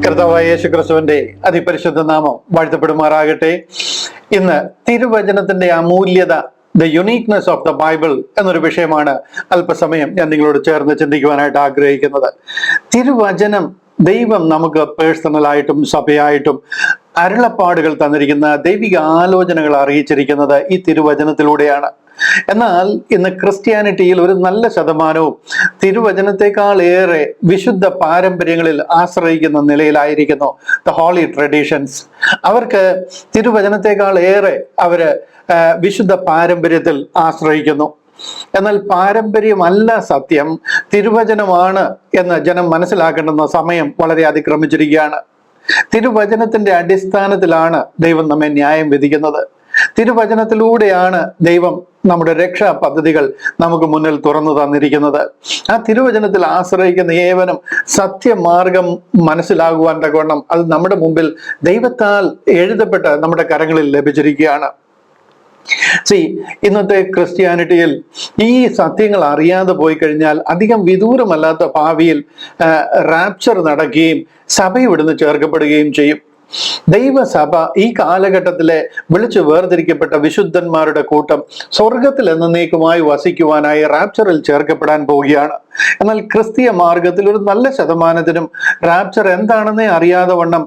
കർത്താവായ യേശുക്രിസ്തുവിന്റെ അതിപരിശുദ്ധ നാമം വാഴ്ത്തപ്പെടുമാറാകട്ടെ. ഇന്ന് തിരുവചനത്തിന്റെ അമൂല്യത, the uniqueness of the Bible എന്നൊരു വിഷയമാണ് അല്പസമയം ഞാൻ നിങ്ങളോട് ചേർന്ന് ചിന്തിക്കുവാനായിട്ട് ആഗ്രഹിക്കുന്നത്. തിരുവചനം ദൈവം നമുക്ക് പേഴ്സണലായിട്ടും സഭയായിട്ടും അരുളപ്പാടുകൾ തന്നിരിക്കുന്ന ദൈവിക ആലോചനകൾ അറിയിച്ചിരിക്കുന്നത് ഈ തിരുവചനത്തിലൂടെയാണ്. എന്നാൽ ഇന്ന് ക്രിസ്ത്യാനിറ്റിയിൽ ഒരു നല്ല ശതമാനവും തിരുവചനത്തെക്കാൾ ഏറെ വിശുദ്ധ പാരമ്പര്യങ്ങളിൽ ആശ്രയിക്കുന്ന നിലയിലായിരിക്കുന്നു. The holy traditions. അവർക്ക് തിരുവചനത്തെക്കാൾ ഏറെ അവര് വിശുദ്ധ പാരമ്പര്യത്തിൽ ആശ്രയിക്കുന്നു. എന്നാൽ പാരമ്പര്യമല്ല സത്യം, തിരുവചനമാണ് എന്ന് ജനം മനസ്സിലാക്കേണ്ടുന്ന സമയം വളരെ അതിക്രമിച്ചിരിക്കുകയാണ്. തിരുവചനത്തിന്റെ അടിസ്ഥാനത്തിലാണ് ദൈവം നമ്മെ ന്യായം വിധിക്കുന്നത്. തിരുവചനത്തിലൂടെയാണ് ദൈവം നമ്മുടെ രക്ഷാ പദ്ധതികൾ നമുക്ക് മുന്നിൽ തുറന്നു തന്നിരിക്കുന്നത്. ആ തിരുവചനത്തിൽ ആശ്രയിക്കുന്ന ഏവനും സത്യമാർഗം മനസ്സിലാകുവാൻ തക്കവണ്ണം അത് നമ്മുടെ മുമ്പിൽ ദൈവത്താൽ എഴുതപ്പെട്ട് നമ്മുടെ കരങ്ങളിൽ ലഭിച്ചിരിക്കുകയാണ്. ഇന്നത്തെ ക്രിസ്ത്യാനിറ്റിയിൽ ഈ സത്യങ്ങൾ അറിയാതെ പോയി കഴിഞ്ഞാൽ അധികം വിദൂരമല്ലാത്ത ഭാവിയിൽ റാപ്ചർ നടക്കുകയും സഭ ഇവിടുന്ന് ചേർക്കപ്പെടുകയും ചെയ്യും. ദൈവസഭ ഈ കാലഘട്ടത്തിലെ വിളിച്ചു വേർതിരിക്കപ്പെട്ട വിശുദ്ധന്മാരുടെ കൂട്ടം സ്വർഗത്തിൽ എന്നേക്കുമായി വസിക്കുവാനായി റാപ്ചറിൽ ചേർക്കപ്പെടാൻ പോവുകയാണ്. എന്നാൽ ക്രിസ്തീയ മാർഗത്തിൽ ഒരു നല്ല ശതമാനത്തിനും റാപ്ചർ എന്താണെന്നേ അറിയാതെ വണ്ണം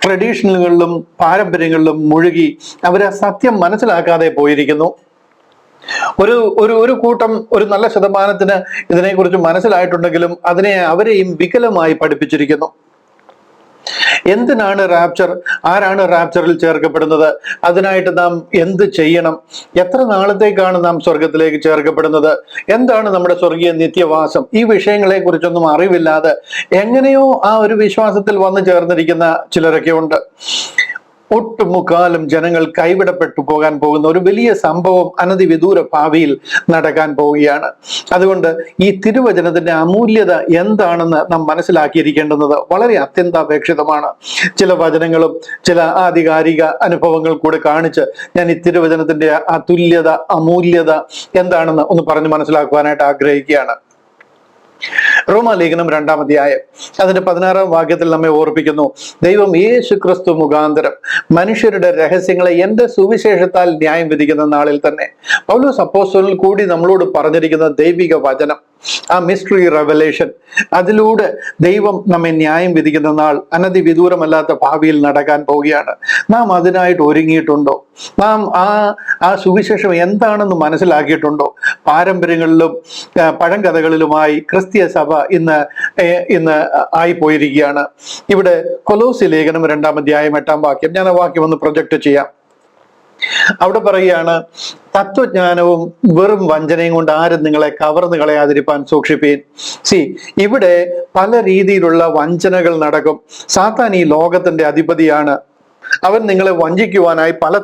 ട്രഡീഷണലുകളിലും പാരമ്പര്യങ്ങളിലും മുഴുകി അവരെ സത്യം മനസ്സിലാക്കാതെ പോയിരിക്കുന്നു. ഒരു കൂട്ടം ഒരു നല്ല ശതമാനത്തിന് ഇതിനെക്കുറിച്ച് മനസ്സിലായിട്ടുണ്ടെങ്കിലും അവരെയും വികലമായി പഠിപ്പിച്ചിരിക്കുന്നു. എന്തിനാണ് റാപ്ചർ? ആരാണ് റാപ്ചറിൽ ചേർക്കപ്പെടുന്നത്? അതിനായിട്ട് നാം എന്ത് ചെയ്യണം? എത്ര നാളത്തേക്കാണ് നാം സ്വർഗത്തിലേക്ക് ചേർക്കപ്പെടുന്നത്? എന്താണ് നമ്മുടെ സ്വർഗീയ നിത്യവാസം? ഈ വിഷയങ്ങളെ കുറിച്ചൊന്നും അറിവില്ലാതെ എങ്ങനെയോ ആ ഒരു വിശ്വാസത്തിൽ വന്നു ചേർന്നിരിക്കുന്ന ചിലരൊക്കെ ഉണ്ട്. ഒട്ടുമുക്കാലും ജനങ്ങൾ കൈവിടപ്പെട്ടു പോകാൻ പോകുന്ന ഒരു വലിയ സംഭവം അനധിവിദൂര ഭാവിയിൽ നടക്കാൻ പോവുകയാണ്. അതുകൊണ്ട് ഈ തിരുവചനത്തിന്റെ അമൂല്യത എന്താണെന്ന് നാം മനസ്സിലാക്കിയിരിക്കേണ്ടുന്നത് വളരെ അത്യന്താപേക്ഷിതമാണ്. ചില വചനങ്ങളും ചില ആധികാരിക അനുഭവങ്ങൾ കൂടെ കാണിച്ച് ഞാൻ ഈ തിരുവചനത്തിന്റെ അതുല്യത, അമൂല്യത എന്താണെന്ന് ഒന്ന് പറഞ്ഞ് മനസ്സിലാക്കുവാനായിട്ട് ആഗ്രഹിക്കുകയാണ്. റോമാലേഖനം 2-ാം അധ്യായം അതിന്റെ 16-ാം വാക്യത്തിൽ നമ്മെ ഓർപ്പിക്കുന്നു, ദൈവം യേശു ക്രിസ്തു മുഖാന്തരം മനുഷ്യരുടെ രഹസ്യങ്ങളെ എന്റെ സുവിശേഷത്താൽ ന്യായം വിധിക്കുന്ന നാളിൽ തന്നെ. പൗലോസ് അപ്പോസ്തലൻ കൂടി നമ്മളോട് പറഞ്ഞിരിക്കുന്ന ദൈവിക വചനം, ആ മിസ്റ്ററി റെവലേഷൻ, അതിലൂടെ ദൈവം നമ്മെ ന്യായം വിധിക്കുന്ന നാൾ അനധിവിദൂരമല്ലാത്ത ഭാവിയിൽ നടക്കാൻ പോവുകയാണ്. നാം അതിനായിട്ട് ഒരുങ്ങിയിട്ടുണ്ടോ? നാം ആ സുവിശേഷം എന്താണെന്ന് മനസ്സിലാക്കിയിട്ടുണ്ടോ? പാരമ്പര്യങ്ങളിലും പഴങ്കഥകളിലുമായി ക്രിസ്തീയ സഭ ഇന്ന് ആയിപ്പോയിരിക്കുകയാണ്. ഇവിടെ കൊലോസി ലേഖനം 2-ാം അധ്യായം 8-ാം വാക്യം, ഞാൻ ആ വാക്യം ഒന്ന് പ്രൊജക്ട് ചെയ്യാം. അവിടെ പറയുകയാണ്, തത്വജ്ഞാനവും വെറും വഞ്ചനയും കൊണ്ട് ആരും നിങ്ങളെ കവർന്നു കളയാതിരിപ്പാൻ സൂക്ഷിപ്പീൻ. ഇവിടെ പല രീതിയിലുള്ള വഞ്ചനകൾ നടക്കും. സാത്താൻ ഈ ലോകത്തിന്റെ അധിപതിയാണ്. അവൻ നിങ്ങളെ വഞ്ചിക്കുവാനായി പല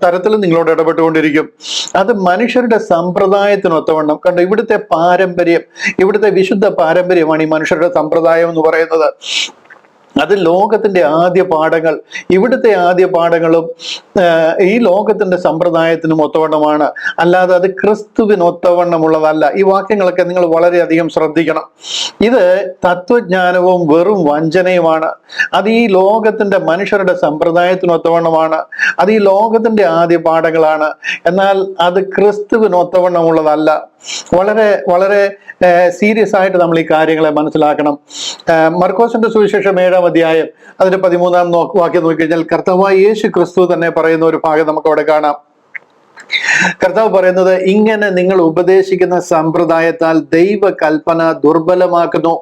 തരത്തിലും നിങ്ങളോട് ഇടപെട്ടുകൊണ്ടിരിക്കും. അത് മനുഷ്യരുടെ സമ്പ്രദായത്തിനൊത്തവണ്ണം കണ്ടോ. ഇവിടുത്തെ പാരമ്പര്യം, ഇവിടുത്തെ വിശുദ്ധ പാരമ്പര്യമാണ് ഈ മനുഷ്യരുടെ സമ്പ്രദായം എന്ന് പറയുന്നത്. അത് ലോകത്തിന്റെ ആദ്യ പാഠങ്ങൾ, ഇവിടുത്തെ ആദ്യ പാഠങ്ങളും ഈ ലോകത്തിന്റെ സമ്പ്രദായത്തിനും ഒത്തവണ്ണമാണ്, അല്ലാതെ അത് ക്രിസ്തുവിനൊത്തവണ്ണമുള്ളതല്ല. ഈ വാക്യങ്ങളൊക്കെ നിങ്ങൾ വളരെയധികം ശ്രദ്ധിക്കണം. ഇത് തത്വജ്ഞാനവും വെറും വഞ്ചനയുമാണ്. അത് ഈ ലോകത്തിന്റെ മനുഷ്യരുടെ സമ്പ്രദായത്തിനൊത്തവണ്ണമാണ്. അത് ഈ ലോകത്തിന്റെ ആദ്യ പാഠങ്ങളാണ്. എന്നാൽ അത് ക്രിസ്തുവിനൊത്തവണ്ണമുള്ളതല്ല. വളരെ വളരെ സീരിയസ് ആയിട്ട് നമ്മൾ ഈ കാര്യങ്ങളെ മനസ്സിലാക്കണം. മർക്കോസിന്റെ സുവിശേഷം 7-ാം അധ്യായം അതിന്റെ 13-ാം വാക്യം നോക്കിക്കഴിഞ്ഞാൽ കർത്താവായ യേശു ക്രിസ്തു തന്നെ പറയുന്ന ഒരു ഭാഗം നമുക്ക് അവിടെ കാണാം. കർത്താവ് പറയുന്നത്, ഇങ്ങനെ നിങ്ങൾ ഉപദേശിക്കുന്ന സമ്പ്രദായത്താൽ ദൈവ കൽപ്പന ദുർബലമാക്കുന്നു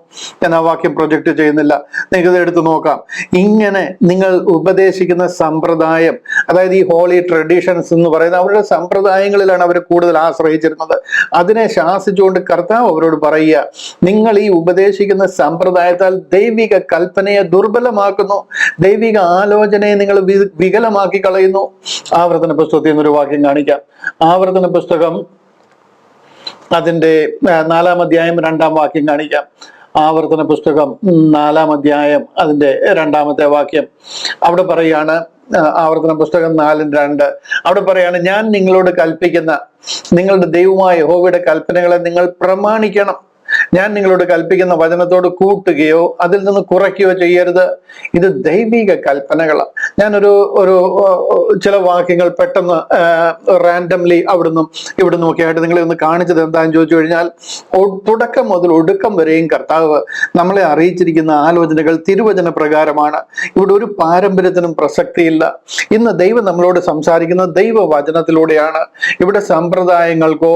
എന്ന വാക്യം പ്രൊജക്ട് ചെയ്യുന്നില്ല. നിങ്ങൾക്ക് എടുത്തു നോക്കാം. ഇങ്ങനെ നിങ്ങൾ ഉപദേശിക്കുന്ന സമ്പ്രദായം, അതായത് ഈ ഹോളി ട്രഡീഷൻസ് എന്ന് പറയുന്ന അവരുടെ സമ്പ്രദായങ്ങളിലാണ് അവർ കൂടുതൽ ആശ്രയിച്ചിരുന്നത്. അതിനെ ശാസിച്ചുകൊണ്ട് കർത്താവ് അവരോട് പറയുക, നിങ്ങൾ ഈ ഉപദേശിക്കുന്ന സമ്പ്രദായത്താൽ ദൈവിക കൽപ്പനയെ ദുർബലമാക്കുന്നു, ദൈവിക ആലോചനയെ നിങ്ങൾ വികലമാക്കി കളയുന്നു. ആവർത്തന പുസ്തകത്തിൽ നിന്നൊരു വാക്യം കാണിക്കാം. ആവർത്തന പുസ്തകം അതിന്റെ 4-ാം അധ്യായം 2-ാം വാക്യം കാണിക്കാം. ആവർത്തന പുസ്തകം 4-ാം അധ്യായം അതിന്റെ 2-ാമത്തെ വാക്യം അവിടെ പറയാണ്, ആവർത്തന പുസ്തകം 4:2 അവിടെ പറയാണ്, ഞാൻ നിങ്ങളോട് കൽപ്പിക്കുന്ന നിങ്ങളുടെ ദൈവമായ യഹോവയുടെ കൽപ്പനകളെ നിങ്ങൾ പ്രമാണിക്കണം. ഞാൻ നിങ്ങളോട് കൽപ്പിക്കുന്ന വചനത്തോട് കൂട്ടുകയോ അതിൽ നിന്ന് കുറയ്ക്കുകയോ ചെയ്യരുത്. ഇത് ദൈവിക കൽപ്പനകളാണ്. ഞാനൊരു ഒരു ചില വാക്യങ്ങൾ പെട്ടെന്ന് റാൻഡംലി ഇവിടുന്നും ഒക്കെ ആയിട്ട് നിങ്ങളെ ഒന്ന് കാണിച്ചത് എന്താണെന്ന് ചോദിച്ചു കഴിഞ്ഞാൽ, തുടക്കം മുതൽ ഒടുക്കം വരെയും കർത്താവ് നമ്മളെ അറിയിച്ചിരിക്കുന്ന ആലോചനകൾ തിരുവചന പ്രകാരമാണ്. ഇവിടെ ഒരു പാരമ്പര്യത്തിനും പ്രസക്തിയില്ല. ഇന്ന് ദൈവം നമ്മളോട് സംസാരിക്കുന്ന ദൈവവചനത്തിലൂടെയാണ്. ഇവിടെ സമ്പ്രദായങ്ങൾക്കോ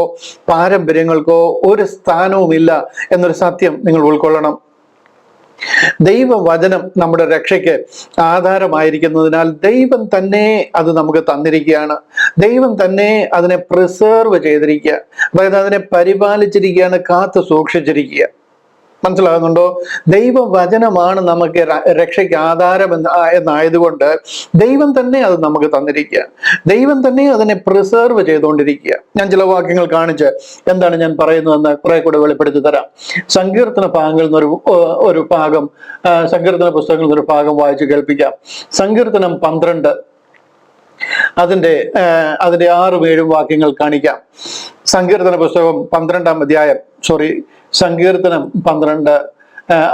പാരമ്പര്യങ്ങൾക്കോ ഒരു സ്ഥാനവുമില്ല എന്നൊരു സത്യം നിങ്ങൾ ഉൾക്കൊള്ളണം. ദൈവവചനം നമ്മുടെ രക്ഷയ്ക്ക് ആധാരമായിരിക്കുന്നതിനാൽ ദൈവം തന്നെ അത് നമുക്ക് തന്നിരിക്കുകയാണ്. ദൈവം തന്നെ അതിനെ പ്രിസർവ് ചെയ്തിരിക്കുക, അതായത് അതിനെ പരിപാലിച്ചിരിക്കുകയാണ്, കാത്തു സൂക്ഷിച്ചിരിക്കുക. മനസ്സിലാകുന്നുണ്ടോ? ദൈവവചനമാണ് നമുക്ക് രക്ഷയ്ക്ക് ആധാരം എന്നായതുകൊണ്ട് ദൈവം തന്നെ അത് നമുക്ക് തന്നിരിക്കുക. ദൈവം തന്നെ അതിനെ പ്രിസർവ് ചെയ്തുകൊണ്ടിരിക്കുക. ഞാൻ ചില വാക്യങ്ങൾ കാണിച്ച് എന്താണ് ഞാൻ പറയുന്നതെന്ന് കുറെ കൂടെ വെളിപ്പെടുത്തി തരാം. സങ്കീർത്തന ഭാഗങ്ങളിൽ നിന്ന് ഒരു ഭാഗം, സങ്കീർത്തന പുസ്തകങ്ങളിൽ നിന്ന് ഒരു ഭാഗം വായിച്ച് കേൾപ്പിക്കാം. സങ്കീർത്തനം 12 അതിന്റെ 6-7 വാക്യങ്ങൾ കാണിക്കാം. സങ്കീർത്തന പുസ്തകം 12-ാം അധ്യായം, സങ്കീർത്തനം 12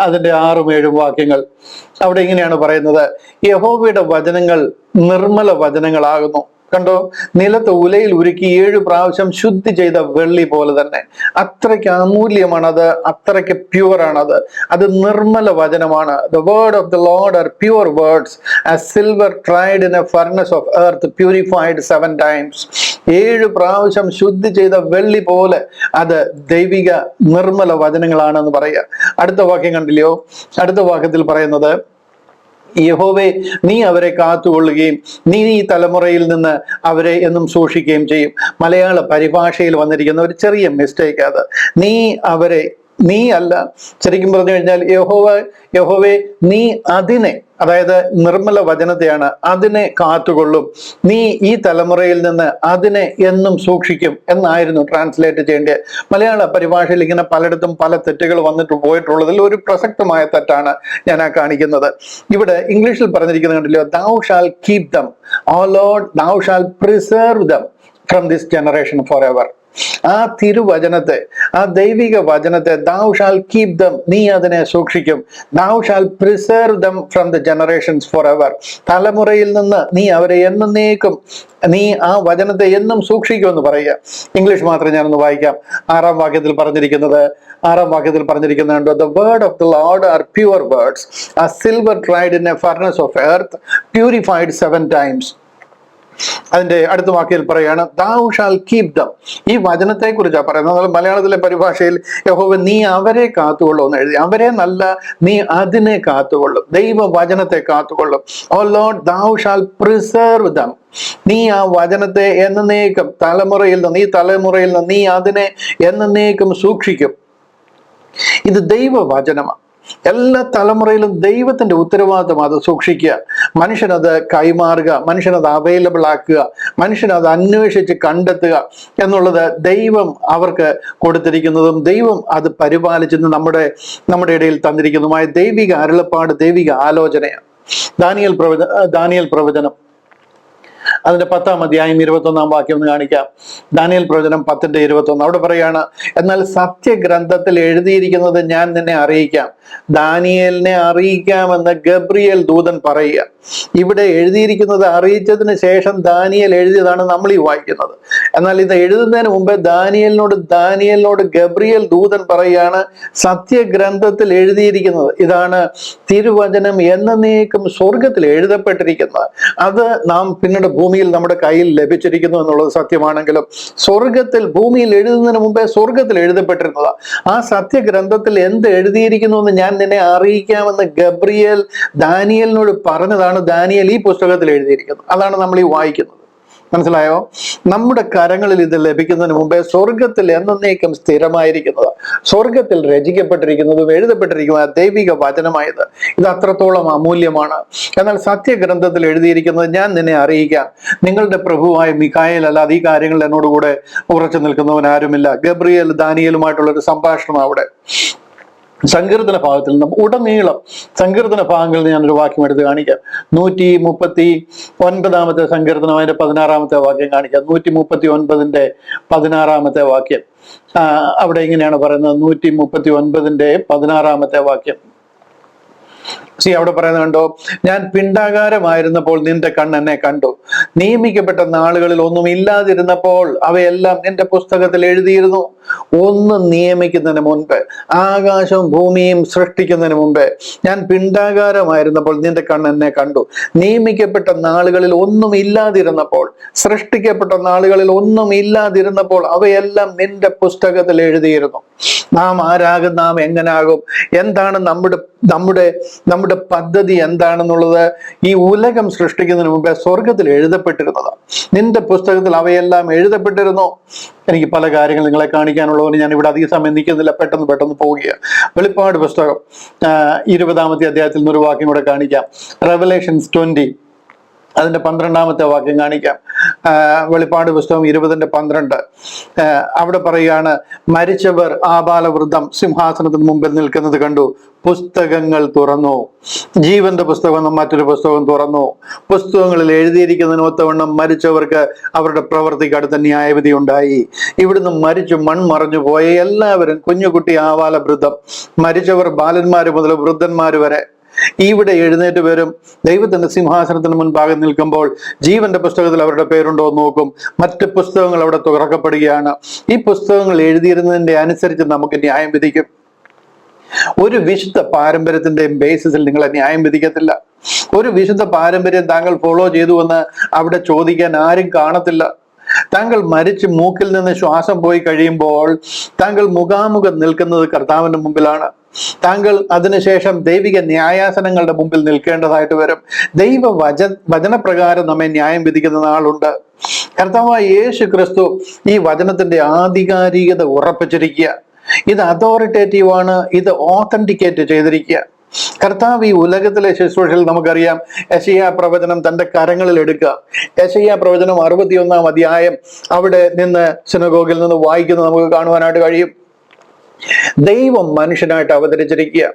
അതിന്റെ 6-7 വാക്യങ്ങൾ. അവിടെ ഇങ്ങനെയാണ് പറയുന്നത്: യഹോവയുടെ വചനങ്ങൾ നിർമ്മല വചനങ്ങളാകുന്നു. കണ്ടോ? നിലത്ത് ഉലയിൽ ഉരുക്കി 7 പ്രാവശ്യം ശുദ്ധി ചെയ്ത വെള്ളി പോലെ തന്നെ. അത്രയ്ക്ക് അമൂല്യമാണത്, അത്രയ്ക്ക് പ്യുവറാണത്. അത് നിർമ്മല വചനമാണ്. The word of the Lord are pure words, as silver tried in a furnace of earth, purified 7 times. 7 പ്രാവശ്യം ശുദ്ധി ചെയ്ത വെള്ളി പോലെ അത് ദൈവിക നിർമ്മല വചനങ്ങളാണെന്ന് പറയുക. അടുത്ത വാക്യം കണ്ടില്ലയോ? അടുത്ത വാക്യത്തിൽ പറയുന്നത്, യഹോവേ, നീ അവരെ കാത്തുകൊള്ളുകയും നീ ഈ തലമുറയിൽ നിന്ന് അവരെ എന്നും സൂക്ഷിക്കുകയും ചെയ്യും. മലയാള പരിഭാഷയിൽ വന്നിരിക്കുന്ന ഒരു ചെറിയ മിസ്റ്റേക്ക് അത്. നീ അല്ല, ശരിക്കും പറഞ്ഞു കഴിഞ്ഞാൽ യഹോവേ നീ അതിനെ, അതായത് നിർമ്മല വചനത്തെയാണ്, അതിനെ കാത്തുകൊള്ളും, നീ ഈ തലമുറയിൽ നിന്ന് അതിനെ എന്നും സൂക്ഷിക്കും എന്നായിരുന്നു ട്രാൻസ്ലേറ്റ് ചെയ്യേണ്ടത്. മലയാള പരിഭാഷയിൽ ഇങ്ങനെ പലയിടത്തും പല തെറ്റുകൾ പോയിട്ടുള്ളതിൽ ഒരു പ്രസക്തമായ തെറ്റാണ് ഞാൻ കാണിക്കുന്നത്. ഇവിടെ ഇംഗ്ലീഷിൽ പറഞ്ഞിരിക്കുന്നത് കണ്ടില്ലോ, thou shall keep them, O Lord, thou shall preserve them from this generation forever. ആ തിരുവചനത്തെ, ആ ദൈവിക വചനത്തെ thou shall keep them, നീ അതിനെ സൂക്ഷിക്കും. thou shall preserve them from the generations forever, തലമുറയിൽ നിന്ന് നീ അവരെ എന്നേക്കും, നീ ആ വചനത്തെ എന്നും സൂക്ഷിക്കുമെന്ന് പറയുക. ഇംഗ്ലീഷ് മാത്രം ഞാനൊന്ന് വായിക്കാം. 6-ാം വാക്യത്തിൽ പറഞ്ഞിരിക്കുന്നുണ്ട്, the word of the Lord are pure words, as silver tried in a furnace of earth, purified 7 times. അതിന്റെ അടുത്ത വാക്യത്തിൽ പറയാണ്, thou shall keep them. ഈ വചനത്തെ കുറിച്ചാണ് പറയുന്നത്. മലയാളത്തിലെ പരിഭാഷയിൽ യഹോവ നീ അവരെ കാത്തുകൊള്ളും എന്ന് എഴുതി. അവരെ നല്ല, നീ അതിനെ കാത്തുകൊള്ളും, ദൈവ വചനത്തെ കാത്തുകൊള്ളും. O Lord, thou shall preserve them. നീ ആ വചനത്തെ എന്നേക്കും, തലമുറയിൽ നിന്ന് നീ അതിനെ എന്നേക്കും സൂക്ഷിക്കും. ഇത് ദൈവവചനമാണ്. എല്ലാ തലമുറയിലും ദൈവത്തിന്റെ ഉത്തരവാദിത്വം അത് സൂക്ഷിക്കുക, മനുഷ്യനത് കൈമാറുക, മനുഷ്യനത് അവൈലബിൾ ആക്കുക, മനുഷ്യനത് അന്വേഷിച്ച് കണ്ടെത്തുക എന്നുള്ളത് ദൈവം അവർക്ക് കൊടുത്തിരിക്കുന്നതും ദൈവം അത് പരിപാലിച്ചെന്ന് നമ്മുടെ ഇടയിൽ തന്നിരിക്കുന്നതുമായ ദൈവിക അരുളപ്പാട്, ദൈവിക ആലോചനയാണ്. ദാനിയേൽ പ്രവചനം അതിന്റെ 10-ാം അധ്യായം 21-ാം വാക്യം ഒന്ന് കാണിക്കാം. ദാനിയേൽ പ്രവചനം 10:21. അവിടെ പറയാണ്, എന്നാൽ സത്യഗ്രന്ഥത്തിൽ എഴുതിയിരിക്കുന്നത് ഞാൻ നിന്നെ അറിയിക്കാം, ദാനിയേലിനെ അറിയിക്കാമെന്ന് ഗബ്രിയേൽ ദൂതൻ പറയുക. ഇവിടെ എഴുതിയിരിക്കുന്നത് അറിയിച്ചതിന് ശേഷം ദാനിയേൽ എഴുതിയതാണ് നമ്മൾ ഈ വായിക്കുന്നത്. എന്നാൽ ഇത് എഴുതുന്നതിന് മുമ്പേ ദാനിയേലിനോട് ഗബ്രിയേൽ ദൂതൻ പറയുകയാണ്, സത്യഗ്രന്ഥത്തിൽ എഴുതിയിരിക്കുന്നത് ഇതാണ്, തിരുവചനം എന്നേക്കും സ്വർഗത്തിൽ എഴുതപ്പെട്ടിരിക്കുന്നത്. അത് നാം പിന്നീട് ഭൂമിയിൽ നമ്മുടെ കയ്യിൽ ലഭിച്ചിരിക്കുന്നു എന്നുള്ളത് സത്യമാണെങ്കിലും ഭൂമിയിൽ എഴുതുന്നതിന് മുമ്പേ സ്വർഗത്തിൽ എഴുതപ്പെട്ടിരുന്നതാ. ആ സത്യഗ്രന്ഥത്തിൽ എന്ത് എഴുതിയിരിക്കുന്നു എന്ന് ഞാൻ നിന്നെ അറിയിക്കാമെന്ന് ഗബ്രിയേൽ ദാനിയേലിനോട് പറഞ്ഞതാണ് ദാനിയേൽ ഈ പുസ്തകത്തിൽ എഴുതിയിരിക്കുന്നത്. അതാണ് നമ്മൾ ഈ വായിക്കുന്നത്. മനസ്സിലായോ? നമ്മുടെ കരങ്ങളിൽ ഇത് ലഭിക്കുന്നതിന് മുമ്പേ സ്വർഗത്തിൽ എന്നേക്കും സ്ഥിരമായിരിക്കുന്നത്, സ്വർഗത്തിൽ രചിക്കപ്പെട്ടിരിക്കുന്നതും എഴുതപ്പെട്ടിരിക്കുന്നതും ദൈവിക വചനമായത്. ഇത് അത്രത്തോളം അമൂല്യമാണ്. എന്നാൽ സത്യഗ്രന്ഥത്തിൽ എഴുതിയിരിക്കുന്നത് ഞാൻ നിന്നെ അറിയിക്കാം, നിങ്ങളുടെ പ്രഭുവായ മിഖായേൽ അല്ലാതെ ഈ കാര്യങ്ങളിൽ എന്നോടുകൂടെ ഉറച്ചു നിൽക്കുന്നവൻ ആരുമില്ല. ഗബ്രിയേൽ ദാനിയേലുമായിട്ടുള്ളൊരു സംഭാഷണം അവിടെ. സങ്കീർത്തന ഭാഗത്തിൽ നിന്ന് ഉടനീളം സങ്കീർത്തന ഭാഗങ്ങളിൽ ഞാനൊരു വാക്യം എടുത്ത് കാണിക്കാം. 139 സങ്കീർത്തനം അതിന്റെ 16 വാക്യം കാണിക്കാം. 139 16 വാക്യം. അവിടെ ഇങ്ങനെയാണ് പറയുന്നത്. 139 16 വാക്യം. അവിടെ പറയുന്നത് കണ്ടോ, ഞാൻ പിണ്ടാകാരമായിരുന്നപ്പോൾ നിന്റെ കണ്ണെന്നെ കണ്ടു, നിയമിക്കപ്പെട്ട നാളുകളിൽ ഒന്നും ഇല്ലാതിരുന്നപ്പോൾ അവയെല്ലാം നിന്റെ പുസ്തകത്തിൽ എഴുതിയിരുന്നു. ഒന്നും നിയമിക്കുന്നതിന് മുൻപ്, ആകാശവും ഭൂമിയും സൃഷ്ടിക്കുന്നതിന് മുമ്പ്, ഞാൻ പിണ്ടാകാരമായിരുന്നപ്പോൾ നിന്റെ കണ്ണെന്നെ കണ്ടു, നിയമിക്കപ്പെട്ട നാളുകളിൽ ഒന്നും ഇല്ലാതിരുന്നപ്പോൾ, സൃഷ്ടിക്കപ്പെട്ട നാളുകളിൽ ഒന്നും ഇല്ലാതിരുന്നപ്പോൾ അവയെല്ലാം നിന്റെ പുസ്തകത്തിൽ എഴുതിയിരുന്നു. നാം ആരാകും, നാം എങ്ങനാകും, എന്താണ് നമ്മുടെ പദ്ധതി എന്താണെന്നുള്ളത് ഈ ഉലകം സൃഷ്ടിക്കുന്നതിന് മുമ്പേ സ്വർഗത്തിൽ എഴുതപ്പെട്ടിരുന്നതാണ്. നിന്റെ പുസ്തകത്തിൽ അവയെല്ലാം എഴുതപ്പെട്ടിരുന്നു. എനിക്ക് പല കാര്യങ്ങൾ നിങ്ങളെ കാണിക്കാനുള്ളവന് ഞാൻ ഇവിടെ അധിക സമയം നിൽക്കുന്നില്ല, പെട്ടെന്ന് പോവുകയാണ്. വെളിപ്പാട് പുസ്തകം 20 അധ്യായത്തിൽ നിന്നൊരു വാക്യം കൂടെ കാണിക്കാം. റെവലേഷൻസ് 20 അതിന്റെ 12 വാക്യം കാണിക്കാം. വെളിപ്പാട് പുസ്തകം 20:12 അവിടെ പറയുകയാണ്, മരിച്ചവർ ആബാലവൃദ്ധം സിംഹാസനത്തിന് മുമ്പിൽ നിൽക്കുന്നത് കണ്ടു, പുസ്തകങ്ങൾ തുറന്നു, ജീവന്റെ പുസ്തകം എന്ന മറ്റൊരു പുസ്തകം തുറന്നു. പുസ്തകങ്ങളിൽ എഴുതിയിരിക്കുന്നതിന് ഒത്തവണ്ണം മരിച്ചവർക്ക് അവരുടെ പ്രവൃത്തിക്ക് അടുത്ത ന്യായവിധി ഉണ്ടായി. ഇവിടുന്ന് മരിച്ചു മൺമറഞ്ഞു പോയ എല്ലാവരും, കുഞ്ഞുകുട്ടി ആബാലവൃദ്ധം, മരിച്ചവർ ബാലന്മാര് മുതൽ വൃദ്ധന്മാര് വരെ, ഇവിടെ എഴുന്നേറ്റ് വരും. ദൈവത്തിന്റെ സിംഹാസനത്തിന് മുൻപാകെ നിൽക്കുമ്പോൾ ജീവന്റെ പുസ്തകത്തിൽ അവരുടെ പേരുണ്ടോ എന്ന് നോക്കും. മറ്റ് പുസ്തകങ്ങൾ അവിടെ തുറക്കപ്പെടുകയാണ്. ഈ പുസ്തകങ്ങൾ എഴുതിയിരുന്നതിന്റെ അനുസരിച്ച് നമുക്ക് ന്യായം വിധിക്കും. ഒരു വിശുദ്ധ പാരമ്പര്യത്തിന്റെയും ബേസിസിൽ നിങ്ങളെ ന്യായം വിധിക്കത്തില്ല. ഒരു വിശുദ്ധ പാരമ്പര്യം താങ്കൾ ഫോളോ ചെയ്തുവെന്ന് അവിടെ ചോദിക്കാൻ ആരും കാണത്തില്ല. താങ്കൾ മരിച്ച് മൂക്കിൽ നിന്ന് ശ്വാസം പോയി കഴിയുമ്പോൾ താങ്കൾ മുഖാമുഖം നിൽക്കുന്നത് കർത്താവിന്റെ മുമ്പിലാണ്. താങ്കൾ അതിനുശേഷം ദൈവിക ന്യായാസനങ്ങളുടെ മുമ്പിൽ നിൽക്കേണ്ടതായിട്ട് വരും. വചനപ്രകാരം നമ്മെ ന്യായം വിധിക്കുന്ന നാളുണ്ട്. കർത്താവായ യേശു ക്രിസ്തു ഈ വചനത്തിന്റെ ആധികാരികത ഉറപ്പിച്ചിരിക്കുക. ഇത് അതോറിറ്റേറ്റീവ് ആണ്, ഇത് ഓതന്റിക്കേറ്റ് ചെയ്തിരിക്കുക. കർത്താവ് ഈ ഉലകത്തിലെ ശുശ്രൂഷയിൽ നമുക്കറിയാം, യെശയ്യാ പ്രവചനം തന്റെ കരങ്ങളിൽ എടുക്കുക. യെശയ്യാ പ്രവചനം 61 അധ്യായം അവിടെ നിന്ന് സിനഗോഗിൽ നിന്ന് വായിക്കുന്നത് നമുക്ക് കാണുവാനായിട്ട് കഴിയും. ദൈവം മനുഷ്യനായിട്ട് അവതരിച്ചിരിക്കുക,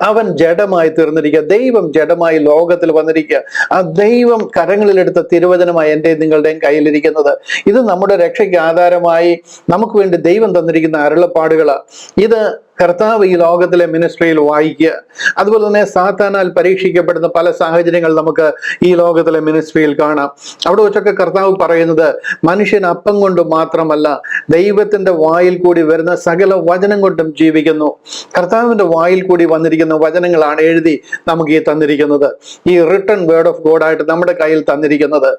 അവൻ ജഡമായി തീർന്നിരിക്കുക, ദൈവം ജഡമായി ലോകത്തിൽ വന്നിരിക്കുക. ആ ദൈവം കരങ്ങളിലെടുത്ത തിരുവചനമായി എൻ്റെ നിങ്ങളുടെയും കയ്യിലിരിക്കുന്നത്. ഇത് നമ്മുടെ രക്ഷയ്ക്ക് ആധാരമായി നമുക്ക് വേണ്ടി ദൈവം തന്നിരിക്കുന്ന അരുളപ്പാടുകളാണ്. ഇത് കർത്താവ് ഈ ലോകത്തിലെ മിനിസ്ട്രിയിൽ വായിക്കുക. അതുപോലെ തന്നെ സാത്താനാൽ പരീക്ഷിക്കപ്പെടുന്ന പല സാഹചര്യങ്ങൾ നമുക്ക് ഈ ലോകത്തിലെ മിനിസ്ട്രിയിൽ കാണാം. അവിടെ വെച്ചൊക്കെ കർത്താവ് പറയുന്നത്, മനുഷ്യൻ അപ്പം കൊണ്ട് മാത്രമല്ല ദൈവത്തിന്റെ വായിൽ കൂടി വരുന്ന സകല വചനം കൊണ്ടും ജീവിക്കുന്നു. കർത്താവിന്റെ വായിൽ കൂടി വന്നിരിക്കുന്ന വചനങ്ങളാണ് എഴുതി നമുക്ക് ഈ തന്നിരിക്കുന്നത്. ഈ റിട്ടൺ വേർഡ് ഓഫ് ഗോഡ് ആയിട്ട് നമ്മുടെ കയ്യിൽ തന്നിരിക്കുന്നത്.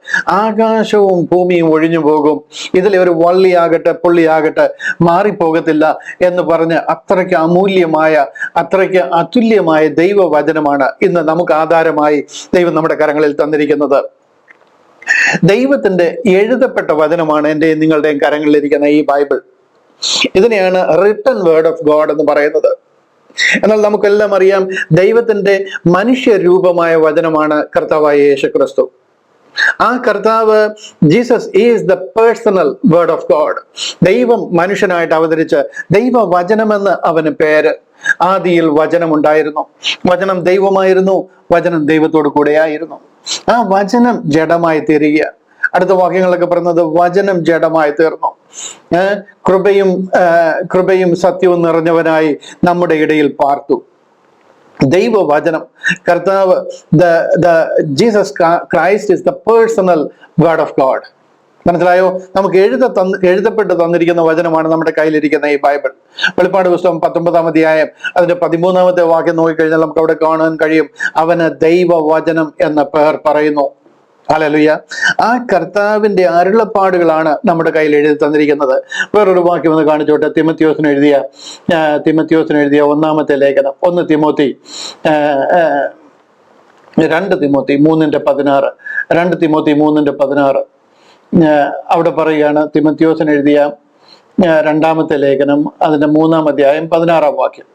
ആകാശവും ഭൂമിയും ഒഴിഞ്ഞു പോകും, ഇതിലെ ഒരു വള്ളിയാകട്ടെ പുള്ളിയാകട്ടെ മാറിപ്പോകത്തില്ല എന്ന് പറഞ്ഞ് അത്രയ്ക്ക് അമൂല്യമായ, അത്രയ്ക്ക് അതുല്യമായ ദൈവവചനമാണ് ഇന്ന് നമുക്ക് ആധാരമായി ദൈവം നമ്മുടെ കരങ്ങളിൽ തന്നിരിക്കുന്നത്. ദൈവത്തിന്റെ എഴുതപ്പെട്ട വചനമാണ് എൻ്റെ നിങ്ങളുടെയും കരങ്ങളിലിരിക്കുന്ന ഈ ബൈബിൾ. ഇതിനെയാണ് റിട്ടൺ വേർഡ് ഓഫ് ഗോഡ് എന്ന് പറയുന്നത്. എന്നാൽ നമുക്കെല്ലാം അറിയാം, ദൈവത്തിന്റെ മനുഷ്യരൂപമായ വചനമാണ് കർത്താവായ യേശു ക്രിസ്തു. ആ കർത്താവ് Jesus is the personal word of God. ദൈവം മനുഷ്യനായിട്ട് അവതരിച്ച് ദൈവവചനമെന്ന് അവന് പേര്. ആദിയിൽ വചനം ഉണ്ടായിരുന്നു, വചനം ദൈവമായിരുന്നു, വചനം ദൈവത്തോട് കൂടെയായിരുന്നു. ആ വചനം ജഡമായി തീരുക. അടുത്ത വാക്യങ്ങളൊക്കെ പറയുന്നത് വചനം ജഡമായി തീർന്നു, കൃപയും സത്യവും നിറഞ്ഞവനായി നമ്മുടെ ഇടയിൽ പാർത്തു. ദൈവവചനം കർത്താവ്, Jesus Christ is the personal word of God. മനസ്സിലായോ? നമുക്ക് എഴുതപ്പെട്ട് തന്നിരിക്കുന്ന വചനമാണ് നമ്മുടെ കയ്യിലിരിക്കുന്ന ഈ ബൈബിൾ. വെളിപ്പാട് പുസ്തകം 19 അധ്യായം അതിന്റെ 13 വാക്യം നോക്കിക്കഴിഞ്ഞാൽ നമുക്ക് അവിടെ കാണാൻ കഴിയും, അവന് ദൈവവചനം എന്ന പേർ പറയുന്നു. ഹല്ലേലൂയ. ആ കർത്താവിന്റെ അരുളപ്പാടുകളാണ് നമ്മുടെ കയ്യിൽ എഴുതി തന്നിരിക്കുന്നത്. വേറൊരു വാക്യം ഒന്ന് കാണിച്ചോട്ടെ. തിമോത്തിയോസിന് എഴുതിയ 1 ലേഖനം, 1 തിമോത്തി 2 തിമോത്തി 3:16, 2 തിമോത്തി 3:16 അവിടെ പറയുകയാണ്. തിമോത്തിയോസിന് എഴുതിയ 2 ലേഖനം അതിന്റെ 3 അധ്യായം 16 വാക്യം.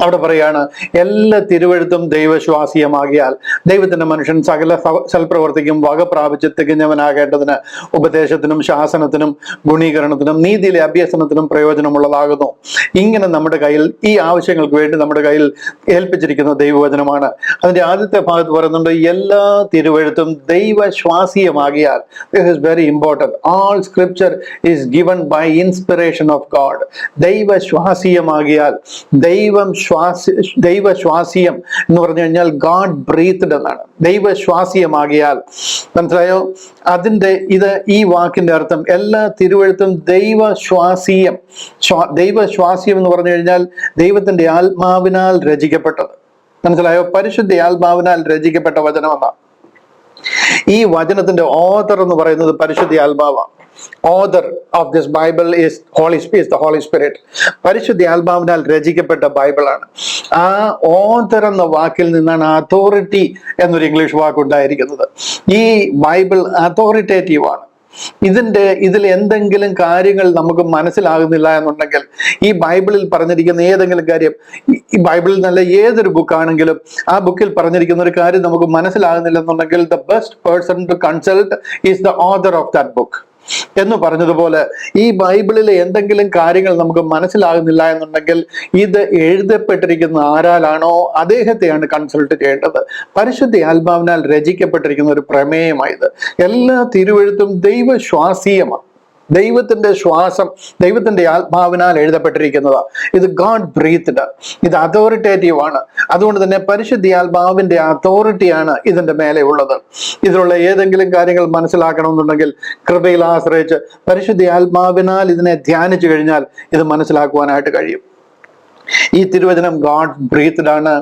അവിടെ പറയാണ്, എല്ലാ തിരുവഴുത്തും ദൈവശ്വാസീയമാകിയാൽ ദൈവത്തിന്റെ മനുഷ്യൻ സകല സൽപ്രവർത്തിക്കും വക പ്രാപിച്ച് തികഞ്ഞവനാകേണ്ടതിന് ഉപദേശത്തിനും ശാസനത്തിനും ഗുണീകരണത്തിനും നീതിയിലെ അഭ്യസനത്തിനും പ്രയോജനമുള്ളതാകുന്നു. ഇങ്ങനെ നമ്മുടെ കയ്യിൽ ഈ ആവശ്യങ്ങൾക്ക് വേണ്ടി നമ്മുടെ കയ്യിൽ ഏൽപ്പിച്ചിരിക്കുന്ന ദൈവവചനമാണ്. അതിന്റെ ആദ്യത്തെ ഭാഗത്ത് പറയുന്നുണ്ട്, എല്ലാ തിരുവഴുത്തും ദൈവശ്വാസീയമാകിയാൽ. This is very important. All scripture is given by inspiration of God. ദൈവശ്വാസീയമാകിയാൽ, ദൈവശ്വാസീയം എന്ന് പറഞ്ഞു കഴിഞ്ഞാൽ ഗാഡ് ബ്രീത്ത്ഡ് എന്നാണ്. ദൈവശ്വാസീയമാകിയാൽ, മനസ്സിലായോ? ഈ വാക്കിന്റെ അർത്ഥം എല്ലാ തിരുവഴുത്തും ദൈവശ്വാസീയം. ദൈവശ്വാസീയം എന്ന് പറഞ്ഞു കഴിഞ്ഞാൽ ദൈവത്തിന്റെ ആത്മാവിനാൽ രചിക്കപ്പെട്ടത്. മനസ്സിലായോ? പരിശുദ്ധ ആത്മാവിനാൽ രചിക്കപ്പെട്ട വചനമെന്നാണ്. ഈ വചനത്തിന്റെ ഓഥർ എന്ന് പറയുന്നത് പരിശുദ്ധ ആത്മാവാണ്. Author of this Bible is the Holy Spirit. പരിശുദ്ധ ആത്മാവിനാൽ രചിക്കപ്പെട്ട ബൈബിളാണ്. ആ ഓഥർ എന്ന വാക്കിൽ നിന്നാണ് അതോറിറ്റി എന്നൊരു ഇംഗ്ലീഷ് വാക്കുണ്ടായിരിക്കുന്നത്. ഈ ബൈബിൾ അതോറിറ്റേറ്റീവ് ആണ്. ഇതിൽ എന്തെങ്കിലും കാര്യങ്ങൾ നമുക്ക് മനസ്സിലാകുന്നില്ല എന്നുണ്ടെങ്കിൽ, ഈ ബൈബിളിൽ പറഞ്ഞിരിക്കുന്ന ഏതെങ്കിലും കാര്യം, ഈ ബൈബിളിൽ നല്ല ഏതൊരു ബുക്കാണെങ്കിലും ആ ബുക്കിൽ പറഞ്ഞിരിക്കുന്ന ഒരു കാര്യം നമുക്ക് മനസ്സിലാകുന്നില്ല എന്നുണ്ടെങ്കിൽ, the best person to consult is the author of that book എന്ന് പറഞ്ഞതുപോലെ, ഈ ബൈബിളിലെ എന്തെങ്കിലും കാര്യങ്ങൾ നമുക്ക് മനസ്സിലാകുന്നില്ല എന്നുണ്ടെങ്കിൽ ഇത് എഴുതപ്പെട്ടിരിക്കുന്ന ആരാലാണോ അദ്ദേഹത്തെയാണ് കൺസൾട്ട് ചെയ്യേണ്ടത്. പരിശുദ്ധ ആത്മാവിനാൽ രചിക്കപ്പെട്ടിരിക്കുന്ന ഒരു പ്രമേയമായത്. എല്ലാ തിരുവഴുത്തും ദൈവശ്വാസീയമാണ്. ദൈവത്തിന്റെ ശ്വാസം, ദൈവത്തിന്റെ ആത്മാവിനാൽ എഴുതപ്പെട്ടിരിക്കുന്നതാണ്. ഇത് ഗോഡ് ബ്രീത്ത്ഡ്, ഇത് അതോറിറ്റേറ്റീവ് ആണ്. അതുകൊണ്ട് തന്നെ പരിശുദ്ധ ആത്മാവിന്റെ അതോറിറ്റിയാണ് ഇതിന്റെ മേലെ ഉള്ളത്. ഇതിലുള്ള ഏതെങ്കിലും കാര്യങ്ങൾ മനസ്സിലാക്കണമെന്നുണ്ടെങ്കിൽ കൃപയിൽ ആശ്രയിച്ച് പരിശുദ്ധ ആത്മാവിനാൽ ഇതിനെ ധ്യാനിച്ചു കഴിഞ്ഞാൽ ഇത് മനസ്സിലാക്കുവാനായിട്ട് കഴിയും. ഈ തിരുവചനം ഗോഡ് ബ്രീത്ത്ഡ് ആണ്,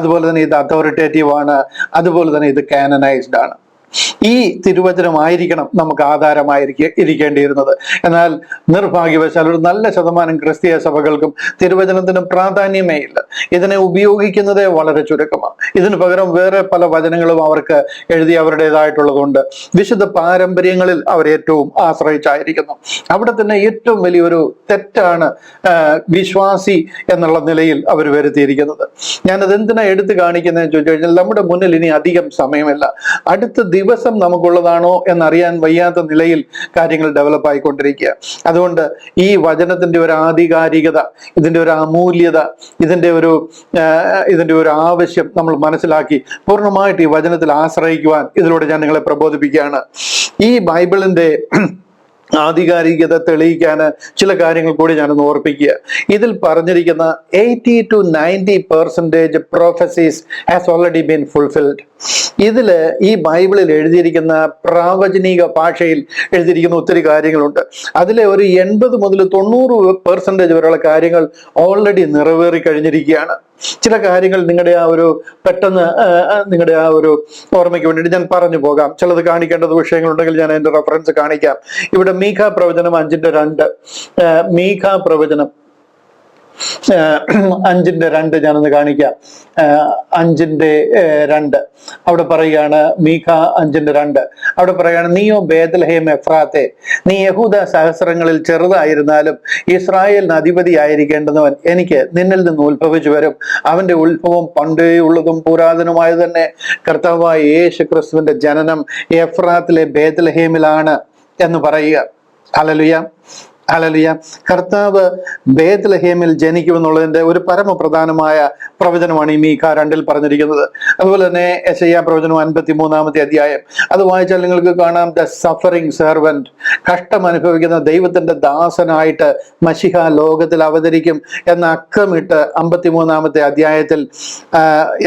അതുപോലെ തന്നെ ഇത് അതോറിറ്റേറ്റീവ് ആണ്, അതുപോലെ തന്നെ ഇത് കാനനൈസ്ഡ് ആണ്. ഈ തിരുവചനമായിരിക്കണം നമുക്ക് ഇരിക്കേണ്ടിയിരുന്നത്. എന്നാൽ നിർഭാഗ്യവശാൽ ഒരു നല്ല ശതമാനം ക്രിസ്തീയ സഭകൾക്കും തിരുവചനത്തിന് പ്രാധാന്യമേ ഇല്ല. ഇതിനെ ഉപയോഗിക്കുന്നതേ വളരെ ചുരുക്കമാണ്. ഇതിനു പകരം വേറെ പല വചനങ്ങളും അവർക്ക് എഴുതി അവരുടേതായിട്ടുള്ളതുകൊണ്ട് വിശുദ്ധ പാരമ്പര്യങ്ങളിൽ അവർ ഏറ്റവും ആശ്രയിച്ചായിരിക്കുന്നു. അവിടെ തന്നെ ഏറ്റവും വലിയൊരു തെറ്റാണ് വിശ്വാസി എന്നുള്ള നിലയിൽ അവർ വരുത്തിയിരിക്കുന്നത്. ഞാനത് എന്തിനാ എടുത്തു കാണിക്കുന്നതെന്ന് ചോദിച്ചു കഴിഞ്ഞാൽ, നമ്മുടെ മുന്നിൽ ഇനി അധികം സമയമില്ല. അടുത്ത ദിവസം നമുക്കുള്ളതാണോ എന്നറിയാൻ വയ്യാത്ത നിലയിൽ കാര്യങ്ങൾ ഡെവലപ്പ് ആയിക്കൊണ്ടിരിക്കുക. അതുകൊണ്ട് ഈ വചനത്തിന്റെ ഒരു ആധികാരികത, ഇതിന്റെ ഒരു അമൂല്യത, ഇതിന്റെ ഒരു ആവശ്യം നമ്മൾ മനസ്സിലാക്കി പൂർണ്ണമായിട്ട് ഈ വചനത്തിൽ ആശ്രയിക്കുവാൻ ഇതിലൂടെ ഞാൻ നിങ്ങളെ പ്രബോധിപ്പിക്കുകയാണ്. ഈ ബൈബിളിന്റെ ആധികാരികത തെളിയിക്കാൻ ചില കാര്യങ്ങൾ കൂടി ഞാനൊന്ന് ഓർപ്പിക്കുക. ഇതിൽ പറഞ്ഞിരിക്കുന്ന 80 to 90% prophecies has already been fulfilled. ഈ ബൈബിളിൽ എഴുതിയിരിക്കുന്ന പ്രാവചനിക ഭാഷയിൽ എഴുതിയിരിക്കുന്ന ഒത്തിരി കാര്യങ്ങളുണ്ട്. അതിലെ ഒരു 80 മുതൽ 90% വരെയുള്ള കാര്യങ്ങൾ ഓൾറെഡി നിറവേറി കഴിഞ്ഞിരിക്കുകയാണ്. ചില കാര്യങ്ങൾ നിങ്ങളുടെ ഓർമ്മയ്ക്ക് വേണ്ടിയിട്ട് ഞാൻ പറഞ്ഞു പോകാം. ചിലത് കാണിക്കേണ്ടത് വിഷയങ്ങളുണ്ടെങ്കിൽ ഞാൻ അതിന്റെ റെഫറൻസ് കാണിക്കാം. ഇവിടെ മീഖാ പ്രവചനം 5:2, മീഖാ പ്രവചനം 5:2 ഞാനൊന്ന് കാണിക്കാം. 5:2 അവിടെ പറയുകയാണ്, മീഖ 5:2 അവിടെ പറയുകയാണ്, നീയോ ബേത്ലഹേം എഫ്രാത്തെ, നീ യഹൂദ സഹസ്രങ്ങളിൽ ചെറുതായിരുന്നാലും ഇസ്രായേലിന് അധിപതിയായിരിക്കേണ്ടുന്നവൻ എനിക്ക് നിന്നിൽ നിന്ന് ഉത്ഭവിച്ചു വരും. അവന്റെ ഉത്ഭവം പണ്ടേ ഉള്ളതും പുരാതനമായത് തന്നെ. കർത്താവായ യേശു ക്രിസ്തുവിന്റെ ജനനം എഫ്രാത്തിലെ ബേത്ലഹേമിലാണ് എന്ന് പറയുക. Hallelujah, hallelujah. കർത്താവ് ബേത്ലഹേമിൽ ജനിക്കുമെന്നുള്ളതിന്റെ ഒരു പരമപ്രധാനമായ പ്രവചനമാണ് ഈ മീഖ 2 പറഞ്ഞിരിക്കുന്നത്. അതുപോലെ തന്നെ യെശയ്യാ പ്രവചനം 53-ാമത്തെ അധ്യായം അത് വായിച്ചാൽ നിങ്ങൾക്ക് കാണാം, ദ സഫറിംഗ് സെർവന്റ്, കഷ്ടം അനുഭവിക്കുന്ന ദൈവത്തിന്റെ ദാസനായിട്ട് മശിഹ ലോകത്തിൽ അവതരിക്കും എന്ന അക്കമിട്ട് 53-ാമത്തെ അധ്യായത്തിൽ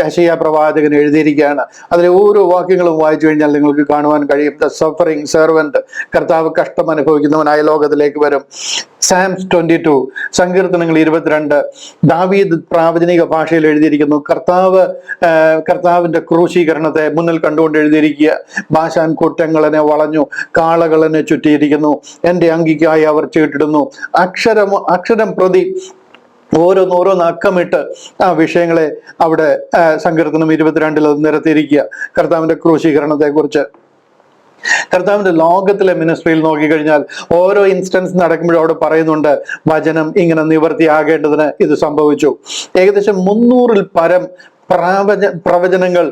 യെശയ്യാ പ്രവാചകൻ എഴുതിയിരിക്കുകയാണ്. അതിലെ ഓരോ വാക്യങ്ങളും വായിച്ചു കഴിഞ്ഞാൽ നിങ്ങൾക്ക് കാണുവാൻ കഴിയും, ദ സഫറിംഗ് സെർവന്റ്, കർത്താവ് കഷ്ടം അനുഭവിക്കുന്നവനായ ലോകത്തിലേക്ക് വരും. സാംസ് 22, സങ്കീർത്തനങ്ങൾ 22, ദാവീദ് പ്രാവചനിക ഭാഷയിൽ എഴുതിയിരിക്കുന്നു. കർത്താവിന്റെ ക്രൂശീകരണത്തെ മുന്നിൽ കണ്ടുകൊണ്ട് എഴുതിയിരിക്കുക. ബാശാൻ കൂറ്റങ്ങളെന്നെ വളഞ്ഞു, കാളകളെന്നെ ചുറ്റിയിരിക്കുന്നു, എൻ്റെ അങ്കിക്കായി അവർ ചീട്ടിടുന്നു. അക്ഷരം പ്രതി ഓരോന്ന് അക്കമിട്ട് ആ വിഷയങ്ങളെ അവിടെ സങ്കീർത്തനം 22 നിരത്തിയിരിക്കുക. കർത്താവിന്റെ ക്രൂശീകരണത്തെ കുറിച്ച് കർത്താവിന്റെ ലോകത്തിലെ മിനിസ്ട്രിയിൽ നോക്കിക്കഴിഞ്ഞാൽ ഓരോ ഇൻസ്റ്റൻസ് നടക്കുമ്പോഴും അവിടെ പറയുന്നുണ്ട് വചനം ഇങ്ങനെ നിവർത്തിയാകേണ്ടതിന് ഇത് സംഭവിച്ചു. ഏകദേശം 300-ൽ പരം പ്രവചനങ്ങൾ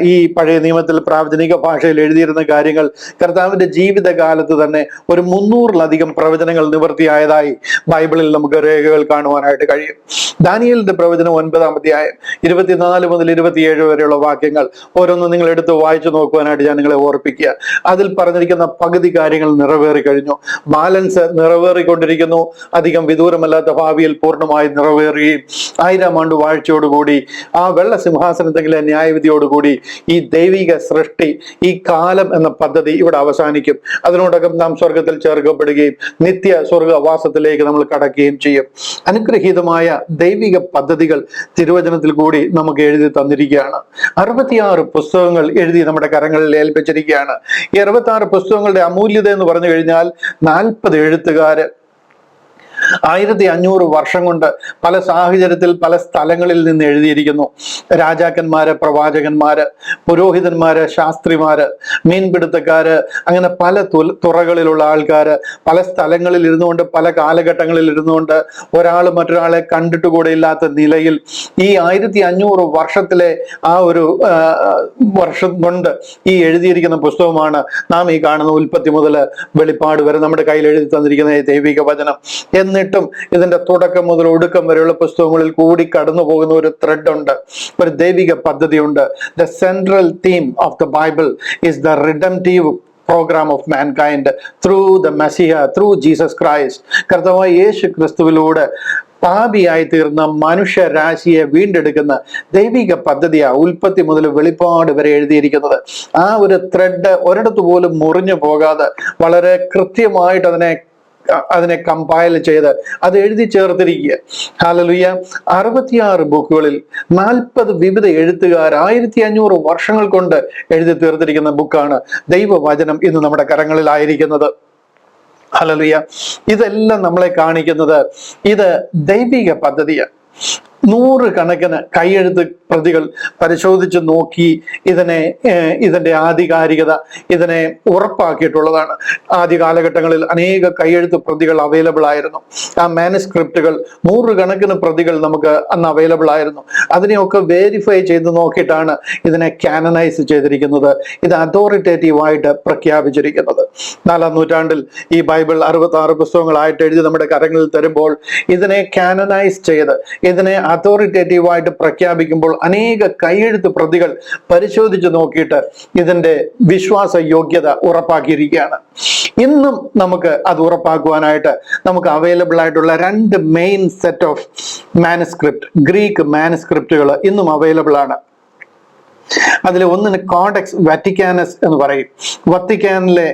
ഈ പഴയ നിയമത്തിൽ പ്രാവചനിക ഭാഷയിൽ എഴുതിയിരുന്ന കാര്യങ്ങൾ കർത്താവിന്റെ ജീവിതകാലത്ത് തന്നെ ഒരു 300-ലധികം പ്രവചനങ്ങൾ നിവൃത്തിയായതായി ബൈബിളിൽ നമുക്ക് രേഖകൾ കാണുവാനായിട്ട് കഴിയും. ദാനിയേലിന്റെ പ്രവചനം 9-ാം അധ്യായം 24 മുതൽ 27 വരെയുള്ള വാക്യങ്ങൾ ഓരോന്നും നിങ്ങൾ എടുത്ത് വായിച്ചു നോക്കുവാനായിട്ട് ഞാൻ നിങ്ങളെ ഓർപ്പിക്കുക. അതിൽ പറഞ്ഞിരിക്കുന്ന പകുതി കാര്യങ്ങൾ നിറവേറി കഴിഞ്ഞു. ബാലൻസ് നിറവേറിക്കൊണ്ടിരിക്കുന്നു. അധികം വിദൂരമല്ലാത്ത ഭാവിയിൽ പൂർണ്ണമായി നിറവേറുകയും 1000 ആണ്ട് വാഴ്ചയോടുകൂടി ആ വെള്ള സിംഹാസനത്തിലെ ന്യായവിധിയോടുകൂടി ഈ ദൈവിക സൃഷ്ടി, ഈ കാലം എന്ന പദ്ധതി ഇവിടെ അവസാനിക്കും. അതിനോടകം നാം സ്വർഗത്തിൽ ചേർക്കപ്പെടുകയും നിത്യ സ്വർഗവാസത്തിലേക്ക് നമ്മൾ കടക്കുകയും ചെയ്യും. അനുഗ്രഹീതമായ ദൈവിക പദ്ധതികൾ തിരുവചനത്തിൽ കൂടി നമുക്ക് എഴുതി തന്നിരിക്കുകയാണ്. 66 പുസ്തകങ്ങൾ എഴുതി നമ്മുടെ കരങ്ങളിൽ ഏൽപ്പിച്ചിരിക്കുകയാണ്. ഈ 66 പുസ്തകങ്ങളുടെ അമൂല്യത എന്ന് പറഞ്ഞു കഴിഞ്ഞാൽ 40 എഴുത്തുകാര് 1500 വർഷം കൊണ്ട് പല സാഹചര്യത്തിൽ പല സ്ഥലങ്ങളിൽ നിന്ന് എഴുതിയിരിക്കുന്നു. രാജാക്കന്മാര്, പ്രവാചകന്മാര്, പുരോഹിതന്മാര്, ശാസ്ത്രിമാര്, മീൻപിടുത്തക്കാര്, അങ്ങനെ പല തുറകളിലുള്ള ആൾക്കാര് പല സ്ഥലങ്ങളിൽ ഇരുന്നുകൊണ്ട് പല കാലഘട്ടങ്ങളിൽ ഇരുന്നുകൊണ്ട് ഒരാൾ മറ്റൊരാളെ കണ്ടിട്ട് കൂടെ ഇല്ലാത്ത നിലയിൽ ഈ 1500 വർഷത്തിലെ ആ ഒരു വർഷം കൊണ്ട് ഈ എഴുതിയിരിക്കുന്ന പുസ്തകമാണ് നാം ഈ കാണുന്ന ഉൽപ്പത്തി മുതൽ വെളിപ്പാട് വരെ നമ്മുടെ കയ്യിൽ എഴുതി തന്നിരിക്കുന്ന ദൈവിക വചനം. എന്നിട്ടും ഇതിന്റെ തുടക്കം മുതൽ ഒടുക്കം വരെയുള്ള പുസ്തകങ്ങളിൽ കൂടി കടന്നു പോകുന്ന ഒരു ത്രെഡ് ഉണ്ട്, ഒരു ദൈവിക പദ്ധതിയുണ്ട്. The central theme of the Bible is the redemptive program of mankind through the Messiah, through Jesus Christ. കർത്താവായ യേശു ക്രിസ്തുവിലൂടെ പാപിയായി തീർന്ന മനുഷ്യരാശിയെ വീണ്ടെടുക്കുന്ന ദൈവിക പദ്ധതിയാ ഉൽപ്പത്തി മുതൽ വെളിപ്പാട് വരെ എഴുതിയിരിക്കുന്നത്. ആ ഒരു ത്രെഡ് ഒരിടത്ത് പോലും മുറിഞ്ഞു പോകാതെ വളരെ കൃത്യമായിട്ട് അതിനെ കമ്പൈൽ ചെയ്ത് അത് എഴുതി ചേർത്തിരിക്കുക. ഹല്ലേലൂയ. 66 ബുക്കുകളിൽ 40 വിവിധ എഴുത്തുകാർ 1500 വർഷങ്ങൾ കൊണ്ട് എഴുതി തീർത്തിരിക്കുന്ന ബുക്കാണ് ദൈവവചനം ഇന്ന് നമ്മുടെ കരങ്ങളിലായിരിക്കുന്നത്. ഹല്ലേലൂയ. ഇതെല്ലാം നമ്മളെ കാണിക്കുന്നത് ഇത് ദൈവിക പദ്ധതിയാണ്. 100 കണക്കിന് കൈയെഴുത്ത് പ്രതികൾ പരിശോധിച്ച് നോക്കി ഇതിന്റെ ആധികാരികത ഇതിനെ ഉറപ്പാക്കിയിട്ടുള്ളതാണ്. ആദ്യ കാലഘട്ടങ്ങളിൽ അനേക കൈയെഴുത്ത് പ്രതികൾ അവൈലബിൾ ആയിരുന്നു. ആ മാനുസ്ക്രിപ്റ്റുകൾ 100 കണക്കിന് പ്രതികൾ നമുക്ക് അന്ന് അവൈലബിൾ ആയിരുന്നു. അതിനെയൊക്കെ വെരിഫൈ ചെയ്ത് നോക്കിയിട്ടാണ് ഇതിനെ കാനനൈസ് ചെയ്തിരിക്കുന്നത്, ഇത് അതോറിറ്റേറ്റീവായിട്ട് പ്രഖ്യാപിച്ചിരിക്കുന്നത്. 4-ാം നൂറ്റാണ്ടിൽ ഈ ബൈബിൾ 66 പുസ്തകങ്ങളായിട്ട് എഴുതി നമ്മുടെ കരങ്ങളിൽ തരുമ്പോൾ ഇതിനെ കാനനൈസ് ചെയ്ത് ഇതിനെ അതോറിറ്റേറ്റീവായിട്ട് പ്രഖ്യാപിക്കുമ്പോൾ അനേക കൈയെഴുത്ത് പ്രതികൾ പരിശോധിച്ച് നോക്കിയിട്ട് ഇതിന്റെ വിശ്വാസ യോഗ്യത ഉറപ്പാക്കിയിരിക്കുകയാണ്. ഇന്നും നമുക്ക് അത് ഉറപ്പാക്കുവാനായിട്ട് നമുക്ക് അവൈലബിൾ ആയിട്ടുള്ള 2 main set of manuscript, Greek മാനുസ്ക്രിപ്റ്റുകൾ ഇന്നും അവൈലബിൾ ആണ്. അതിൽ ഒന്നിന് കോഡെക്സ് വത്തിക്കാനസ് എന്ന് പറയും. വത്തിക്കാനിലെ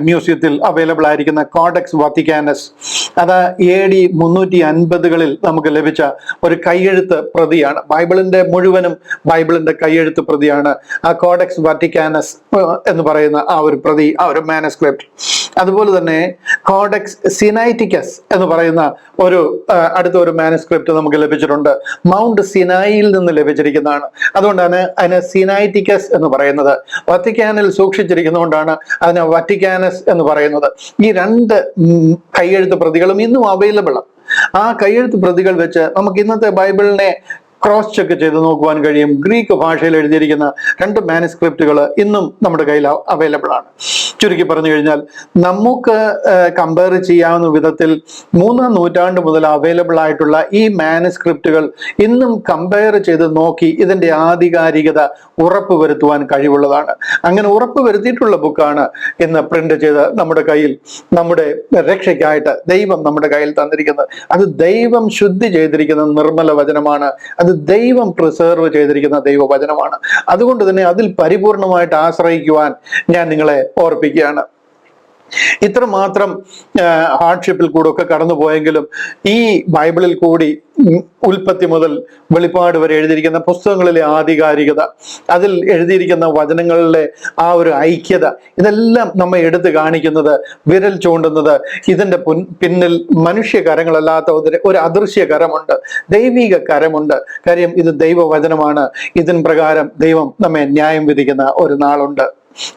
മ്യൂസിയത്തിൽ അവൈലബിൾ ആയിരിക്കുന്ന കോഡെക്സ് വത്തിക്കാനസ്, അത് AD 350-കളിൽ നമുക്ക് ലഭിച്ച ഒരു കൈയെഴുത്ത് പ്രതിയാണ്. ബൈബിളിന്റെ മുഴുവനും ബൈബിളിന്റെ കൈയെഴുത്ത് പ്രതിയാണ് ആ കോഡെക്സ് വത്തിക്കാനസ് എന്ന് പറയുന്ന ആ ഒരു പ്രതി, ആ ഒരു മാനുസ്ക്രിപ്റ്റ്. അതുപോലെ തന്നെ കോഡെക്സ് സിനൈറ്റിക്കസ് എന്ന് പറയുന്ന അടുത്ത ഒരു മാനുസ്ക്രിപ്റ്റ് നമുക്ക് ലഭിച്ചിട്ടുണ്ട്. മൗണ്ട് സിനായിൽ നിന്ന് ലഭിച്ചിരിക്കുന്നതാണ്. അതുകൊണ്ടാണ് അതിനെ സിനൈറ്റിക്കസ് എന്ന് പറയുന്നത്. വത്തിക്കാനിൽ സൂക്ഷിച്ചിരിക്കുന്നതുകൊണ്ടാണ് അതിനെ വത്തിക്കാനസ് എന്ന് പറയുന്നത്. ഈ 2 കൈയെഴുത്ത് പ്രതികളും ഇന്നും അവൈലബിൾ ആണ്. ആ കൈയെഴുത്ത് പ്രതികൾ വെച്ച് നമുക്ക് ഇന്നത്തെ ബൈബിളിനെ ക്രോസ് ചെക്ക് ചെയ്ത് നോക്കുവാൻ കഴിയും. ഗ്രീക്ക് ഭാഷയിൽ എഴുതിയിരിക്കുന്ന 2 മാനുസ്ക്രിപ്റ്റുകൾ ഇന്നും നമ്മുടെ കയ്യിൽ അവൈലബിൾ ആണ്. ചുരുക്കി പറഞ്ഞു കഴിഞ്ഞാൽ നമുക്ക് കമ്പയർ ചെയ്യാവുന്ന വിധത്തിൽ 3-ാം നൂറ്റാണ്ട് മുതൽ അവൈലബിൾ ആയിട്ടുള്ള ഈ മാനുസ്ക്രിപ്റ്റുകൾ ഇന്നും കമ്പയർ ചെയ്ത് നോക്കി ഇതിന്റെ ആധികാരികത ഉറപ്പുവരുത്തുവാൻ കഴിവുള്ളതാണ്. അങ്ങനെ ഉറപ്പുവരുത്തിയിട്ടുള്ള ബുക്കാണ് ഇന്ന് പ്രിന്റ് ചെയ്ത് നമ്മുടെ കയ്യിൽ, നമ്മുടെ രക്ഷയ്ക്കായിട്ട് ദൈവം നമ്മുടെ കയ്യിൽ തന്നിരിക്കുന്നത്. അത് ദൈവം ശുദ്ധി ചെയ്തിരിക്കുന്ന നിർമ്മല വചനമാണ്. അത് ദൈവം പ്രിസർവ് ചെയ്തിരിക്കുന്ന ദൈവവചനമാണ്. അതുകൊണ്ട് തന്നെ അതിൽ പരിപൂർണമായിട്ട് ആശ്രയിക്കുവാൻ ഞാൻ നിങ്ങളെ ഓർപ്പിക്കുകയാണ്. ഇത്രമാത്രം ഹാർഡ്ഷിപ്പിൽ കൂടെ ഒക്കെ കടന്നു പോയെങ്കിലും ഈ ബൈബിളിൽ കൂടി ഉൽപ്പത്തി മുതൽ വെളിപ്പാട് വരെ എഴുതിയിരിക്കുന്ന പുസ്തകങ്ങളിലെ ആധികാരികത, അതിൽ എഴുതിയിരിക്കുന്ന വചനങ്ങളിലെ ആ ഒരു ഐക്യത, ഇതെല്ലാം നമ്മെ എടുത്തു കാണിക്കുന്നത്, വിരൽ ചൂണ്ടുന്നത് ഇതിന്റെ പിന്നിൽ മനുഷ്യ കരങ്ങളല്ലാത്ത ഒരു അദൃശ്യ കരമുണ്ട്, ദൈവിക കരമുണ്ട്. കാര്യം ഇത് ദൈവവചനമാണ്. ഇതിൻ പ്രകാരം ദൈവം നമ്മെ ന്യായം വിധിക്കുന്ന ഒരു നാളുണ്ട്.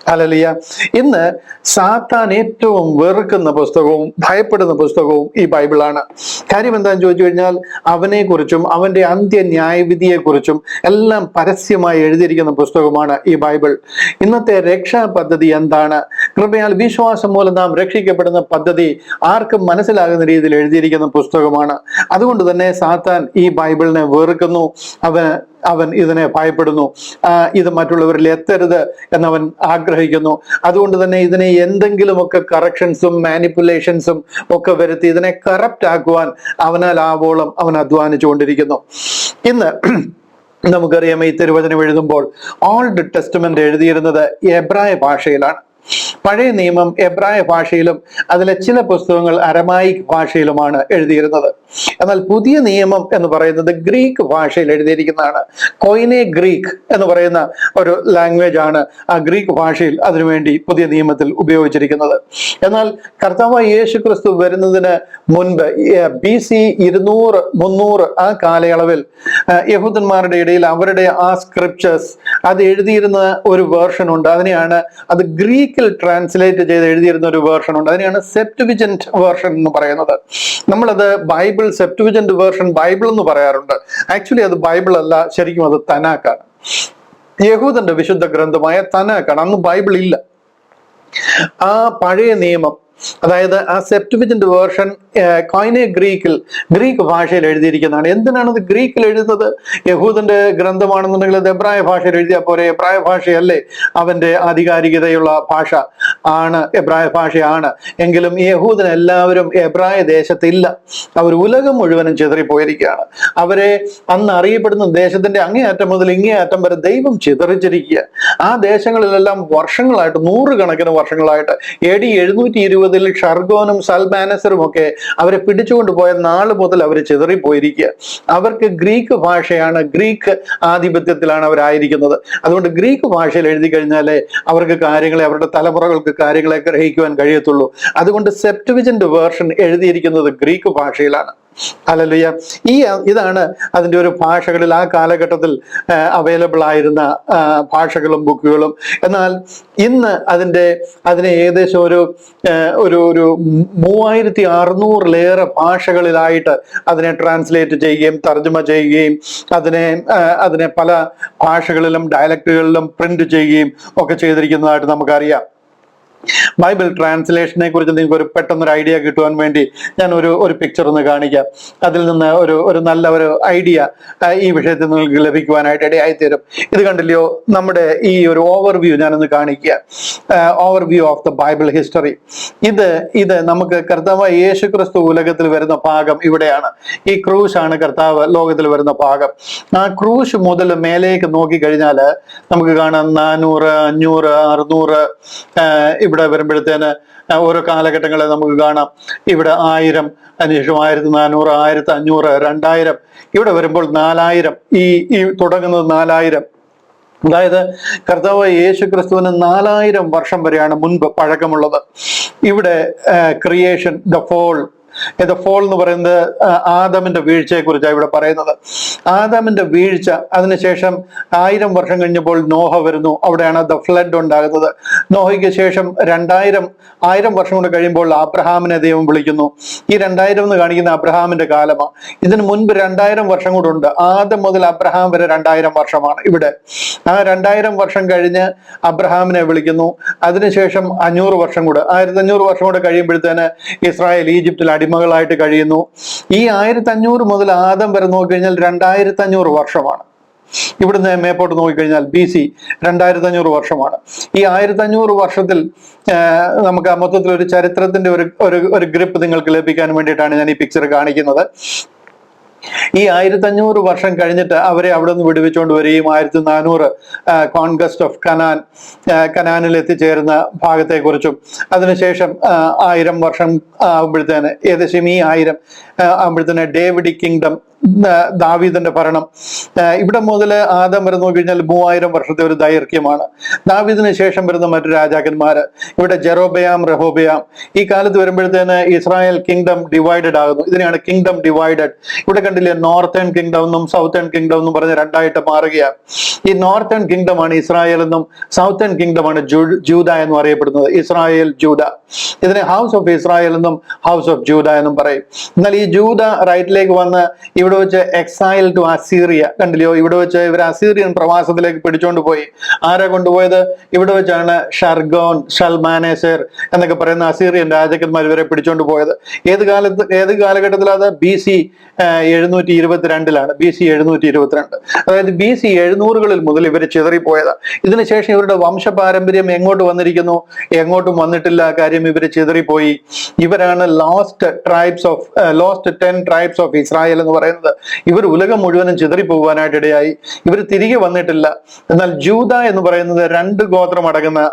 ഹല്ലേലൂയ. ഇന്ന് സാത്താൻ ഏറ്റവും വെറുക്കുന്ന പുസ്തകവും ഭയപ്പെടുന്ന പുസ്തകവും ഈ ബൈബിളാണ്. കാര്യം എന്താണെന്ന് ചോദിച്ചു കഴിഞ്ഞാൽ അവനെ കുറിച്ചും അവന്റെ അന്ത്യ ന്യായവിധിയെ കുറിച്ചും എല്ലാം പരസ്യമായി എഴുതിയിരിക്കുന്ന പുസ്തകമാണ് ഈ ബൈബിൾ. ഇന്നത്തെ രക്ഷാ പദ്ധതി എന്താണ്? കൃപയാൽ വിശ്വാസം മൂലം നാം രക്ഷിക്കപ്പെടുന്ന പദ്ധതി ആർക്കും മനസ്സിലാകുന്ന രീതിയിൽ എഴുതിയിരിക്കുന്ന പുസ്തകമാണ്. അതുകൊണ്ട് തന്നെ സാത്താൻ ഈ ബൈബിളിനെ വെറുക്കുന്നു. അവൻ ഇതിനെ ഭയപ്പെടുന്നു. ഇത് മറ്റുള്ളവരിൽ എത്തരുത് എന്നവൻ ആഗ്രഹിക്കുന്നു. അതുകൊണ്ട് തന്നെ ഇതിനെ എന്തെങ്കിലുമൊക്കെ കറക്ഷൻസും മാനിപ്പുലേഷൻസും ഒക്കെ വരുത്തി ഇതിനെ കറപ്റ്റ് ആക്കുവാൻ അവനാൽ ആവോളം അവൻ അധ്വാനിച്ചുകൊണ്ടിരിക്കുന്നു. ഇന്ന് നമുക്കറിയാം, ഈ തിരുവചനം എഴുതുമ്പോൾ ഓൾഡ് ടെസ്റ്റ്മെന്റ് എഴുതിയിരുന്നത് എബ്രായ ഭാഷയിലാണ്. പഴയ നിയമം എബ്രായ ഭാഷയിലും അതിലെ ചില പുസ്തകങ്ങൾ അരമായിക് ഭാഷയിലുമാണ് എഴുതിയിരുന്നത്. എന്നാൽ പുതിയ നിയമം എന്ന് പറയുന്നത് ഗ്രീക്ക് ഭാഷയിൽ എഴുതിയിരിക്കുന്നതാണ്. കൊയിനെ ഗ്രീക്ക് എന്ന് പറയുന്ന ഒരു ലാംഗ്വേജ് ആണ് ആ ഗ്രീക്ക് ഭാഷയിൽ അതിനുവേണ്ടി പുതിയ നിയമത്തിൽ ഉപയോഗിച്ചിരിക്കുന്നത്. എന്നാൽ കർത്താവായ യേശു ക്രിസ്തു വരുന്നതിന് മുൻപ് BC 200, 300 ആ കാലയളവിൽ യഹൂദന്മാരുടെ ഇടയിൽ അവരുടെ ആ സ്ക്രിപ്ചേഴ്സ് അത് എഴുതിയിരുന്ന ഒരു വേർഷൻ ഉണ്ട്. അതിനെയാണ് അത് ഗ്രീക്കിൽ ട്രാൻസ്ലേറ്റ് ചെയ്ത് എഴുതിയിരുന്ന ഒരു വേർഷൻ ഉണ്ട്. അതിനെയാണ് സെപ്റ്റുവിജന്റ് വേർഷൻ എന്ന് പറയുന്നത്. നമ്മളത് ബൈബിൾ സെപ്റ്റുവിജന്റ് വേർഷൻ ബൈബിൾ എന്ന് പറയാറുണ്ട്. ആക്ച്വലി അത് ബൈബിൾ അല്ല, ശരിക്കും അത് തനാക്കാണ്. യഹൂദന്റെ വിശുദ്ധ ഗ്രന്ഥമായ തനാക്കാണ്. അന്ന് ബൈബിൾ ഇല്ല. ആ പഴയ നിയമം, അതായത് ആ സെപ്റ്റുവിജന്റ് വേർഷൻ കൊയിനെ ഗ്രീക്ക് ഭാഷയിൽ എഴുതിയിരിക്കുന്നതാണ്. എന്തിനാണ് ഇത് ഗ്രീക്കിൽ എഴുതുന്നത്? യഹൂദന്റെ ഗ്രന്ഥമാണെന്നുണ്ടെങ്കിൽ അത് എബ്രായ ഭാഷയിൽ എഴുതിയാൽ പോരെ. എബ്രായ ഭാഷയല്ലേ അവന്റെ ആധികാരികതയുള്ള ഭാഷ? ആണ്, എബ്രായ ഭാഷയാണ്. എങ്കിലും യഹൂദൻ എല്ലാവരും എബ്രായ ദേശത്തില്ല. അവർ ഉലകം മുഴുവനും ചിതറിപ്പോയിരിക്കുകയാണ്. അവരെ അന്ന് അറിയപ്പെടുന്ന ദേശത്തിന്റെ അങ്ങേയറ്റം മുതൽ ഇങ്ങേയറ്റം വരെ ദൈവം ചിതറിച്ചിരിക്കുക. ആ ദേശങ്ങളിലെല്ലാം വർഷങ്ങളായിട്ട്, 100 കണക്കിന് വർഷങ്ങളായിട്ട് AD 720 ഷർഗോനും സൽമാനസറും ഒക്കെ അവരെ പിടിച്ചുകൊണ്ട് പോയ നാള് മുതൽ അവർ ചിതറിപ്പോയിരിക്കുക. അവർക്ക് ഗ്രീക്ക് ഭാഷയാണ്, ഗ്രീക്ക് ആധിപത്യത്തിലാണ് അവരായിരിക്കുന്നത്. അതുകൊണ്ട് ഗ്രീക്ക് ഭാഷയിൽ എഴുതി കഴിഞ്ഞാലേ അവർക്ക് കാര്യങ്ങളെ, അവരുടെ തലമുറകൾക്ക് കാര്യങ്ങളെ ഗ്രഹിക്കുവാൻ കഴിയത്തുള്ളൂ. അതുകൊണ്ട് സെപ്റ്റുവിജന്റ് വേർഷൻ എഴുതിയിരിക്കുന്നത് ഗ്രീക്ക് ഭാഷയിലാണ്. ഹല്ലേലൂയ. ഇതാണ് അതിൻ്റെ ഒരു ഭാഷകളിൽ ആ കാലഘട്ടത്തിൽ അവൈലബിൾ ആയിരുന്ന ഭാഷകളും ബുക്കുകളും. എന്നാൽ ഇന്ന് അതിനെ ഏകദേശം ഒരു 3600-ലേറെ ഭാഷകളിലായിട്ട് അതിനെ ട്രാൻസ്ലേറ്റ് ചെയ്യുകയും തർജ്ജമ ചെയ്യുകയും അതിനെ പല ഭാഷകളിലും ഡയലക്റ്റുകളിലും പ്രിന്റ് ചെയ്യുകയും ഒക്കെ ചെയ്തിരിക്കുന്നതായിട്ട് നമുക്കറിയാം. ബൈബിൾ ട്രാൻസ്ലേഷനെ കുറിച്ച് നിങ്ങൾക്ക് ഒരു പെട്ടെന്നൊരു ഐഡിയ കിട്ടുവാൻ വേണ്ടി ഞാൻ ഒരു പിക്ചർ ഒന്ന് കാണിക്കാം. അതിൽ നിന്ന് ഒരു നല്ല ഒരു ഐഡിയ ഈ വിഷയത്തിൽ നിങ്ങൾക്ക് ലഭിക്കുവാനായിട്ട് ഇടയായിത്തീരും. ഇത് കണ്ടില്ലയോ, നമ്മുടെ ഈ ഒരു ഓവർവ്യൂ ഞാനൊന്ന് കാണിക്കുക. Overview of the Bible history. ഇത് നമുക്ക് കർത്താവ് യേശു ക്രിസ്തു ഉലകത്തിൽ വരുന്ന ഭാഗം ഇവിടെയാണ്. ഈ ക്രൂശാണ് കർത്താവ് ലോകത്തിൽ വരുന്ന ഭാഗം. ആ ക്രൂശ് മുതൽ മേലേക്ക് നോക്കിക്കഴിഞ്ഞാൽ നമുക്ക് കാണാം 400, 500, 600. ഇവിടെ വരുമ്പോഴത്തേന് ഓരോ കാലഘട്ടങ്ങളെ നമുക്ക് കാണാം. ഇവിടെ 1000, അതിനുശേഷം 1400, 1500, 2000. ഇവിടെ വരുമ്പോൾ 4000. ഈ തുടങ്ങുന്നത് 4000. അതായത് കർത്താവ് യേശു ക്രിസ്തുവിന് 4000 വർഷം വരെയാണ് മുൻപ് പഴക്കമുള്ളത്. ഇവിടെ ക്രിയേഷൻ, ദ ഫോൾ എന്ന് പറയുന്നത് ആദമിന്റെ വീഴ്ചയെ കുറിച്ചാണ് ഇവിടെ പറയുന്നത്. ആദമിന്റെ വീഴ്ച, അതിനുശേഷം 1000 വർഷം കഴിഞ്ഞപ്പോൾ നോഹ വരുന്നു. അവിടെയാണ് ദ ഫ്ലഡ് ഉണ്ടാകുന്നത്. നോഹയ്ക്ക് ശേഷം 1000 വർഷം കൊണ്ട് കഴിയുമ്പോൾ അബ്രഹാമിനെ ദൈവം വിളിക്കുന്നു. ഈ 2000 എന്ന് കാണിക്കുന്ന അബ്രഹാമിന്റെ കാലമാണ്. ഇതിന് മുൻപ് 2000 വർഷം കൂടെ ഉണ്ട്. ആദം മുതൽ അബ്രഹാം വരെ 2000 വർഷമാണ് ഇവിടെ. ആ 2000 വർഷം കഴിഞ്ഞ് അബ്രഹാമിനെ വിളിക്കുന്നു. അതിനുശേഷം 500 വർഷം കൂടെ, 1500 വർഷം കൂടെ കഴിയുമ്പോഴത്തേന് ഇസ്രായേൽ ഈജിപ്തിൽ അടിമകളായിട്ട് കഴിയുന്നു. ഈ 1500 മുതൽ ആദം വരെ നോക്കിക്കഴിഞ്ഞാൽ 2500 വർഷമാണ്. ഇവിടുന്ന് മേപ്പോട്ട് നോക്കിക്കഴിഞ്ഞാൽ BC 2500 വർഷമാണ്. ഈ 1500 വർഷത്തിൽ നമുക്ക് മൊത്തത്തിൽ ഒരു ചരിത്രത്തിന്റെ ഒരു ഗ്രിപ്പ് നിങ്ങൾക്ക് ലഭിക്കാൻ വേണ്ടിയിട്ടാണ് ഞാൻ ഈ പിക്ചർ കാണിക്കുന്നത്. ഈ 1500 വർഷം കഴിഞ്ഞിട്ട് അവരെ അവിടെ നിന്ന് വിടുവിച്ചുകൊണ്ട് വരികയും 1400 കോൺക്വസ്റ്റ് ഓഫ് കനാനിൽ എത്തിച്ചേരുന്ന ഭാഗത്തെക്കുറിച്ചും, അതിനുശേഷം 1000 വർഷം ആകുമ്പോഴത്തേന്, ഏകദേശം ഈ 1000 ആകുമ്പോഴത്തേന് ഡേവിഡിക് കിങ്ഡം ദാവീദിന്റെ ഭരണം. ഇവിടെ മുതൽ ആദം വരെ നോക്കിക്കഴിഞ്ഞാൽ 3000 വർഷത്തെ ഒരു ദൈർഘ്യമാണ്. ദാവീദിന് ശേഷം വരുന്ന മറ്റു രാജാക്കന്മാര്, ഇവിടെ ജെറോബയാം, റഹോബയാം, ഈ കാലത്ത് വരുമ്പോഴത്തേന് ഇസ്രായേൽ കിങ്ഡം ഡിവൈഡഡ് ആകുന്നു. ഇതിനെയാണ് കിങ്ഡം ഡിവൈഡഡ്. ഇവിടെ കണ്ടില്ലേ, നോർത്തേൺ കിങ്ഡം എന്നും സൗത്തേൺ കിങ്ഡം എന്നും പറഞ്ഞ് രണ്ടായിട്ട് മാറുകയാണ്. ഈ നോർത്തേൺ കിങ്ഡം ആണ് ഇസ്രായേൽ എന്നും സൗത്തേൺ കിങ്ഡം ആണ് ജൂദ എന്നും അറിയപ്പെടുന്നത്. ഇസ്രായേൽ, ജൂദ. ഇതിനെ ഹൗസ് ഓഫ് ഇസ്രായേൽ എന്നും ഹൗസ് ഓഫ് ജൂദ എന്നും പറയും. എന്നാൽ ഈ ജൂദ റൈറ്റിലേക്ക് വന്ന് ഇവിടെ വെച്ച് എക്സൈൽ ടു അസീറിയ, കണ്ടില്ലയോ, ഇവിടെ വെച്ച് ഇവർ അസീറിയൻ പ്രവാസത്തിലേക്ക് പിടിച്ചോണ്ട് പോയി. ആരാ കൊണ്ടുപോയത്? ഇവിടെ വെച്ചാണ് ഷർഗോൻ, ഷൽമാനേസർ എന്നൊക്കെ പറയുന്ന അസീറിയൻ രാജാക്കന്മാർ ഇവരെ പിടിച്ചോണ്ട് പോയത്. ഏത് കാലഘട്ടത്തിൽ? അത് BC 722 BC 722. അതായത് BC 700 മുതൽ ഇവർ ചിതറിപ്പോയത്. ഇതിനുശേഷം ഇവരുടെ വംശപാരമ്പര്യം എങ്ങോട്ട് വന്നിരിക്കുന്നു? എങ്ങോട്ടും വന്നിട്ടില്ല. കാര്യം ഇവർ ചിതറിപ്പോയി. ഇവരാണ് ലോസ്റ്റ് 10 ട്രൈബ്സ് ഓഫ് ഇസ്രായേൽ എന്ന് പറയുന്നത്. ഇവർ ഉലകം മുഴുവനും ചിതറിപ്പോകാനായിട്ട് ഇടയായി. ഇവർ തിരികെ വന്നിട്ടില്ല. എന്നാൽ ജൂദ എന്ന് പറയുന്നത് 2 ഗോത്രം അടങ്ങുന്ന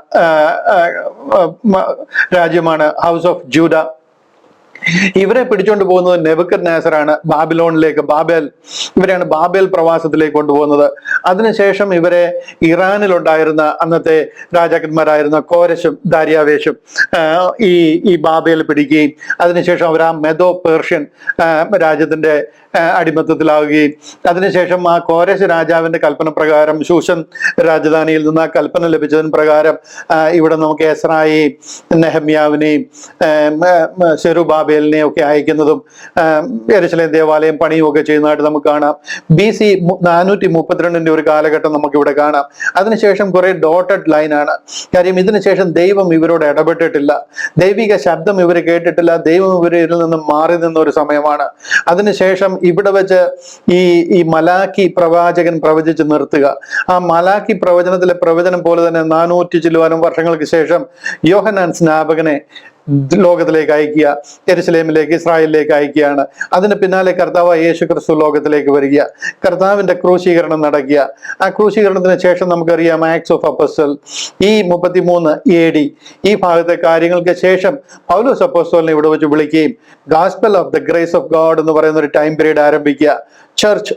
രാജ്യമാണ് ഹൗസ് ഓഫ് ജൂദ. ഇവരെ പിടിച്ചോണ്ട് പോകുന്നത് നെബൂഖദ്നേസറാണ് ബാബിലോണിലേക്ക്. ഇവരെയാണ് ബാബേൽ പ്രവാസത്തിലേക്ക് കൊണ്ടുപോകുന്നത്. അതിനുശേഷം ഇവരെ ഇറാനിലുണ്ടായിരുന്ന അന്നത്തെ രാജാക്കന്മാരായിരുന്ന കോരശും ദാര്യാവേശും ഈ ബാബേൽ പിടിക്കുകയും അതിനുശേഷം അവർ ആ മെദോ പേർഷ്യൻ രാജ്യത്തിന്റെ അടിമത്തത്തിലാവുകയും അതിനുശേഷം ആ കോരശ് രാജാവിന്റെ കൽപ്പന പ്രകാരം ശൂഷൻ രാജധാനിയിൽ നിന്ന് ആ കൽപ്പന ലഭിച്ചതിന് പ്രകാരം ഇവിടെ നമുക്ക് എസ്രായെയും നെഹമ്യാവിനെയും സെരുബാബേലിനെയും ഒക്കെ അയക്കുന്നതും യെരൂശലേം ദേവാലയം പണിയും ഒക്കെ ചെയ്യുന്നതായിട്ട് നമുക്ക് കാണാം. BC 432 ഒരു കാലഘട്ടം നമുക്ക് ഇവിടെ കാണാം. അതിനുശേഷം കുറെ ഡോട്ടഡ് ലൈനാണ്. കാര്യം ഇതിനുശേഷം ദൈവം ഇവരോട് ഇടപെട്ടിട്ടില്ല, ദൈവിക ശബ്ദം ഇവർ കേട്ടിട്ടില്ല, ദൈവം ഇവരിൽ നിന്നും മാറി നിന്ന ഒരു സമയമാണ്. അതിനുശേഷം ഇവിടെ വെച്ച് ഈ മലാക്കി പ്രവാചകൻ പ്രവചിച്ച് നിർത്തുക. ആ മലാക്കി പ്രവചനത്തിലെ പ്രവചനം പോലെ തന്നെ 400 ചില്ലുവാനും വർഷങ്ങൾക്ക് ശേഷം യോഹന്നാൻ സ്നാപകനെ ലോകത്തിലേക്ക് അയക്കുക, യെരൂശലേമിലേക്ക്, ഇസ്രായേലിലേക്ക് അയക്കുകയാണ്. അതിന് പിന്നാലെ കർത്താവ് യേശു ക്രിസ്തു ലോകത്തിലേക്ക് വരിക, കർത്താവിന്റെ ക്രൂശീകരണം നടക്കുക. ആ ക്രൂശീകരണത്തിന് ശേഷം നമുക്കറിയാം ആക്ട്സ് ഓഫ് അപ്പോസ്റ്റൽ ഈ 33 AD ഈ ഭാഗത്തെ കാര്യങ്ങൾക്ക് ശേഷം പൗലോസ് അപ്പോസ്തലനെ ഇവിടെ വെച്ച് വിളിക്കുകയും gospel of the grace of God എന്ന് പറയുന്ന ഒരു ടൈം പീരീഡ് ആരംഭിക്കുക. Church,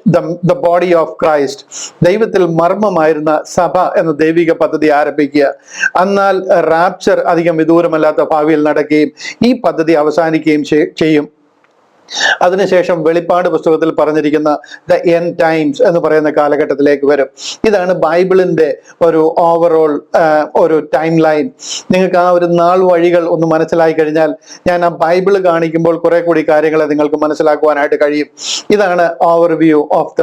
the body of Christ, ദൈവത്തിൽ മർമ്മമായിരുന്ന സഭ എന്ന ദൈവിക പദ്ധതി ആരംഭിക്കുക. എന്നാൽ റാപ്ചർ അധികം വിദൂരമല്ലാത്ത ഭാവിയിൽ നടക്കുകയും ഈ പദ്ധതി അവസാനിക്കുകയും ചെയ്യും. അതിനുശേഷം വെളിപ്പാട് പുസ്തകത്തിൽ പറഞ്ഞിരിക്കുന്ന ദ എൻഡ് ടൈംസ് എന്ന് പറയുന്ന കാലഘട്ടത്തിലേക്ക് വരും. ഇതാണ് ബൈബിളിന്റെ ഒരു ഓവറോൾ ഒരു ടൈം ലൈൻ. നിങ്ങൾക്ക് ആ ഒരു നാൾ വഴികൾ ഒന്ന് മനസ്സിലായി കഴിഞ്ഞാൽ ഞാൻ ആ ബൈബിള് കാണിക്കുമ്പോൾ കുറെ കൂടി കാര്യങ്ങളെ നിങ്ങൾക്ക് മനസ്സിലാക്കുവാനായിട്ട് കഴിയും. ഇതാണ് ഓവർവ്യൂ ഓഫ്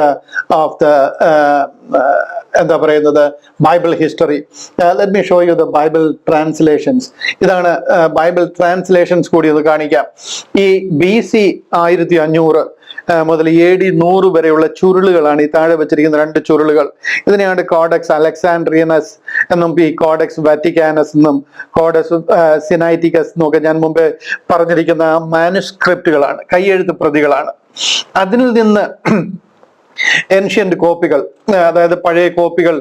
ദ എന്താ പറയുന്നത് Bible history. Let me show you the Bible translations. ഇതാണ് ബൈബിൾ ട്രാൻസ്ലേഷൻസ് കൂടി ഒന്ന് കാണിക്കാം. ഈ BC 1500 മുതൽ AD 100 വരെയുള്ള ചുരുളുകളാണ് ഈ താഴെ വെച്ചിരിക്കുന്ന 2 ചുരുളുകൾ. ഇതിനെയാണ് കോഡെക്സ് അലക്സാൻഡ്രിയനസ് എന്നും ഈ കോഡെക്സ് വാറ്റിക്കാനസ് എന്നും കോഡെക്സ് സിനൈറ്റിക്കസ് എന്നൊക്കെ ഞാൻ മുമ്പേ പറഞ്ഞിരിക്കുന്ന മാനുസ്ക്രിപ്റ്റുകളാണ്, കൈയെഴുത്ത് പ്രതികളാണ്. അതിൽ നിന്ന് ഏൻഷ്യന്റ് കോപ്പികൾ, അതായത് പഴയ കോപ്പികൾ,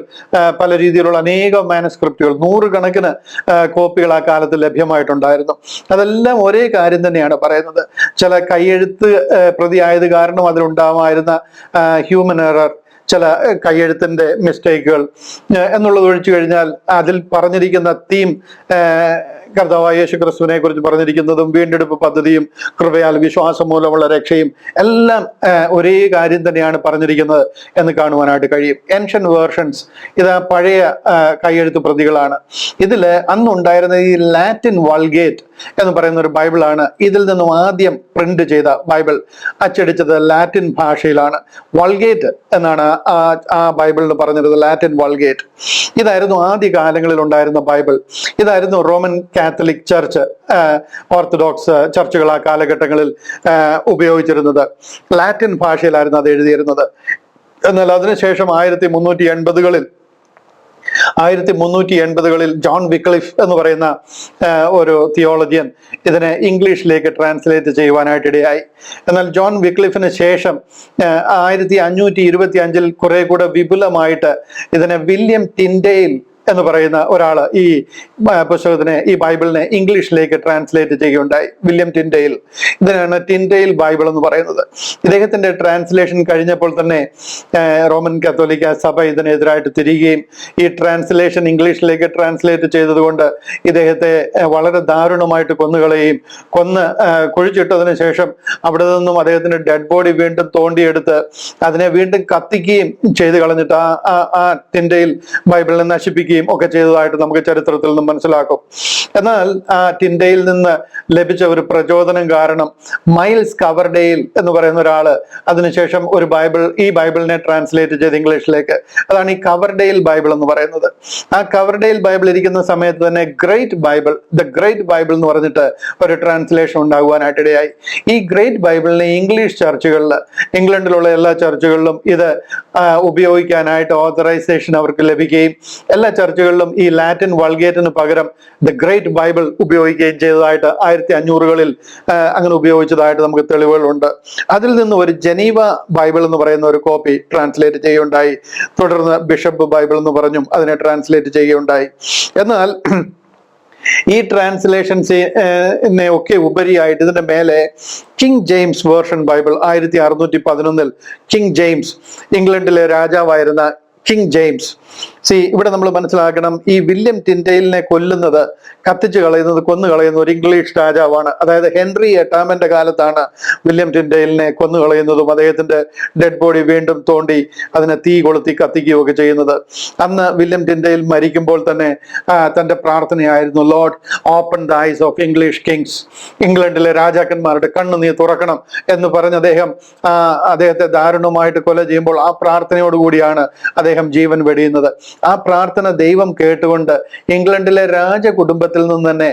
പല രീതിയിലുള്ള അനേകം മാനുസ്ക്രിപ്റ്റുകൾ, 100 കണക്കിന് കോപ്പികൾ ആ കാലത്ത് ലഭ്യമായിട്ടുണ്ടായിരുന്നു. അതെല്ലാം ഒരേ കാര്യം തന്നെയാണ് പറയുന്നത്. ചില കൈയെഴുത്ത് പ്രതിയായത് കാരണം അതിലുണ്ടാവായിരുന്ന ഹ്യൂമൻ എറർ, ചില കൈയെഴുത്തിന്റെ മിസ്റ്റേക്കുകൾ എന്നുള്ളത് ഒഴിച്ചു കഴിഞ്ഞാൽ അതിൽ പറഞ്ഞിരിക്കുന്ന തീം കർത്താവായ യേശു ക്രിസ്തുവിനെ കുറിച്ച് പറഞ്ഞിരിക്കുന്നതും വീണ്ടെടുപ്പ് പദ്ധതിയും കൃപയാൽ വിശ്വാസം മൂലമുള്ള രക്ഷയും എല്ലാം ഒരേ കാര്യം തന്നെയാണ് പറഞ്ഞിരിക്കുന്നത് എന്ന് കാണുവാനായിട്ട് കഴിയും. ഏൻഷ്യൻ വേർഷൻസ് ഇത് പഴയ കൈയെഴുത്ത് പ്രതികളാണ്. ഇതില് അന്നുണ്ടായിരുന്ന ഈ ലാറ്റിൻ വൾഗേറ്റ് എന്ന് പറയുന്ന ഒരു ബൈബിളാണ്. ഇതിൽ നിന്നും ആദ്യം പ്രിന്റ് ചെയ്ത ബൈബിൾ അച്ചടിച്ചത് ലാറ്റിൻ ഭാഷയിലാണ്. വൾഗേറ്റ് എന്നാണ് ആ ബൈബിളിന് പറഞ്ഞിരുന്നത്, ലാറ്റിൻ വൾഗേറ്റ്. ഇതായിരുന്നു ആദ്യ കാലങ്ങളിൽ ഉണ്ടായിരുന്ന ബൈബിൾ. ഇതായിരുന്നു റോമൻ കാത്തലിക് ചർച്ച്, ഓർത്തഡോക്സ് ചർച്ചുകൾ ആ കാലഘട്ടങ്ങളിൽ ഉപയോഗിച്ചിരുന്നത്. ലാറ്റിൻ ഭാഷയിലായിരുന്നു അത് എഴുതിയിരുന്നത്. എന്നാൽ അതിനുശേഷം 1380കളിൽ ജോൺ വിക്ലിഫ് എന്ന് പറയുന്ന ഒരു തിയോളജിയൻ ഇതിനെ ഇംഗ്ലീഷിലേക്ക് ട്രാൻസ്ലേറ്റ് ചെയ്യുവാനായിട്ട് ഇടയായി. എന്നാൽ ജോൺ വിക്ലിഫിന് ശേഷം 1525 കുറെ കൂടെ വിപുലമായിട്ട് ഇതിനെ വില്യം ടിൻഡെയിൽ എന്ന് പറയുന്ന ഒരാൾ ഈ പുസ്തകത്തിനെ, ഈ ബൈബിളിനെ ഇംഗ്ലീഷിലേക്ക് ട്രാൻസ്ലേറ്റ് ചെയ്യുകയുണ്ടായി. വില്യം ടിൻഡെയിൽ. ഇതിനാണ് ടിൻഡെയിൽ ബൈബിൾ എന്ന് പറയുന്നത്. ഇദ്ദേഹത്തിന്റെ ട്രാൻസ്ലേഷൻ കഴിഞ്ഞപ്പോൾ തന്നെ റോമൻ കത്തോലിക്ക സഭ ഇതിനെതിരായിട്ട് തിരികുകയും ഈ ട്രാൻസ്ലേഷൻ ഇംഗ്ലീഷിലേക്ക് ട്രാൻസ്ലേറ്റ് ചെയ്തതുകൊണ്ട് ഇദ്ദേഹത്തെ വളരെ ദാരുണമായിട്ട് കൊന്നുകളയുകയും കുഴിച്ചിട്ടതിന് ശേഷം അവിടെ നിന്നും അദ്ദേഹത്തിന്റെ ഡെഡ് ബോഡി വീണ്ടും തോണ്ടിയെടുത്ത് അതിനെ വീണ്ടും കത്തിക്കുകയും ചെയ്ത് കളഞ്ഞിട്ട് ആ ടിൻഡെയിൽ ബൈബിളിനെ നശിപ്പിക്കുകയും ഒക്കെ ചെയ്തതായിട്ട് നമുക്ക് ചരിത്രത്തിൽ നിന്നും മനസ്സിലാക്കും. എന്നാൽ ആ ടിൻഡെയിൽ നിന്ന് ലഭിച്ച ഒരു പ്രചോദനം കാരണം മൈൽസ് കവർഡെയിൽ എന്ന് പറയുന്ന ഒരാള് അതിനുശേഷം ഒരു ഈ ബൈബിളിനെ ട്രാൻസ്ലേറ്റ് ചെയ്ത് ഇംഗ്ലീഷിലേക്ക്, അതാണ് ഈ കവർഡെയിൽ ബൈബിൾ എന്ന് പറയുന്നത്. ആ കവർഡെയിൽ ബൈബിൾ ഇരിക്കുന്ന സമയത്ത് തന്നെ ദ ഗ്രേറ്റ് ബൈബിൾ എന്ന് പറഞ്ഞിട്ട് ഒരു ട്രാൻസ്ലേഷൻ ഉണ്ടാകുവാനായിട്ടിടയായി. ഈ ഗ്രേറ്റ് ബൈബിളിനെ ഇംഗ്ലീഷ് ചർച്ചുകളിൽ, ഇംഗ്ലണ്ടിലുള്ള എല്ലാ ചർച്ചുകളിലും ഇത് ഉപയോഗിക്കാനായിട്ട് ഓതറൈസേഷൻ അവർക്ക് ലഭിക്കുകയും എല്ലാ ചർച്ചുകളിലും ഈ ലാറ്റിൻ വൾഗേറ്റിന് പകരം ദ ഗ്രേറ്റ് ബൈബിൾ ഉപയോഗിക്കുകയും ചെയ്തതായിട്ട് 1500-കളിൽ അങ്ങനെ ഉപയോഗിച്ചതായിട്ട് നമുക്ക് തെളിവുകളുണ്ട്. അതിൽ നിന്ന് ഒരു ജനീവ ബൈബിൾ എന്ന് പറയുന്ന ഒരു കോപ്പി ട്രാൻസ്ലേറ്റ് ചെയ്യുകയുണ്ടായി. തുടർന്ന് ബിഷപ്പ് ബൈബിൾ എന്ന് പറഞ്ഞും അതിനെ ട്രാൻസ്ലേറ്റ് ചെയ്യുകയുണ്ടായി. എന്നാൽ ഈ ട്രാൻസ്ലേഷൻസിനെ ഒക്കെ ഉപരിയായിട്ട് ഇതിന്റെ മേലെ king James version Bible 1611 king James, ഇംഗ്ലണ്ടിലെ രാജാവായിരുന്ന കിങ് ജെയിംസ്. ഇവിടെ നമ്മൾ മനസ്സിലാക്കണം, ഈ വില്യം ടിൻഡെയിലിനെ കത്തിച്ചു കളയുന്നത്, കൊന്നുകളയുന്ന ഒരു ഇംഗ്ലീഷ് രാജാവാണ്. അതായത് ഹെൻറി 8-ാമന്റെ കാലത്താണ് വില്യം ടിൻഡെയിലിനെ കൊന്നുകളയുന്നതും അദ്ദേഹത്തിന്റെ ഡെഡ് ബോഡി വീണ്ടും തോണ്ടി അതിനെ തീ കൊളുത്തി കത്തിക്കുകയും ഒക്കെ ചെയ്യുന്നത്. അന്ന് വില്യം ടിൻഡെയിൽ മരിക്കുമ്പോൾ തന്നെ തന്റെ പ്രാർത്ഥനയായിരുന്നു, Lord open the eyes of English kings, ഇംഗ്ലണ്ടിലെ രാജാക്കന്മാരുടെ കണ്ണ് നീ തുറക്കണം എന്ന് പറഞ്ഞ് അദ്ദേഹത്തെ ദാരുണമായിട്ട് കൊല ചെയ്യുമ്പോൾ ആ പ്രാർത്ഥനയോടുകൂടിയാണ് അദ്ദേഹം ജീവൻ വെടിയുന്നത്. ആ പ്രാർത്ഥന ദൈവം കേട്ടുകൊണ്ട് ഇംഗ്ലണ്ടിലെ രാജകുടുംബത്തിൽ നിന്ന് തന്നെ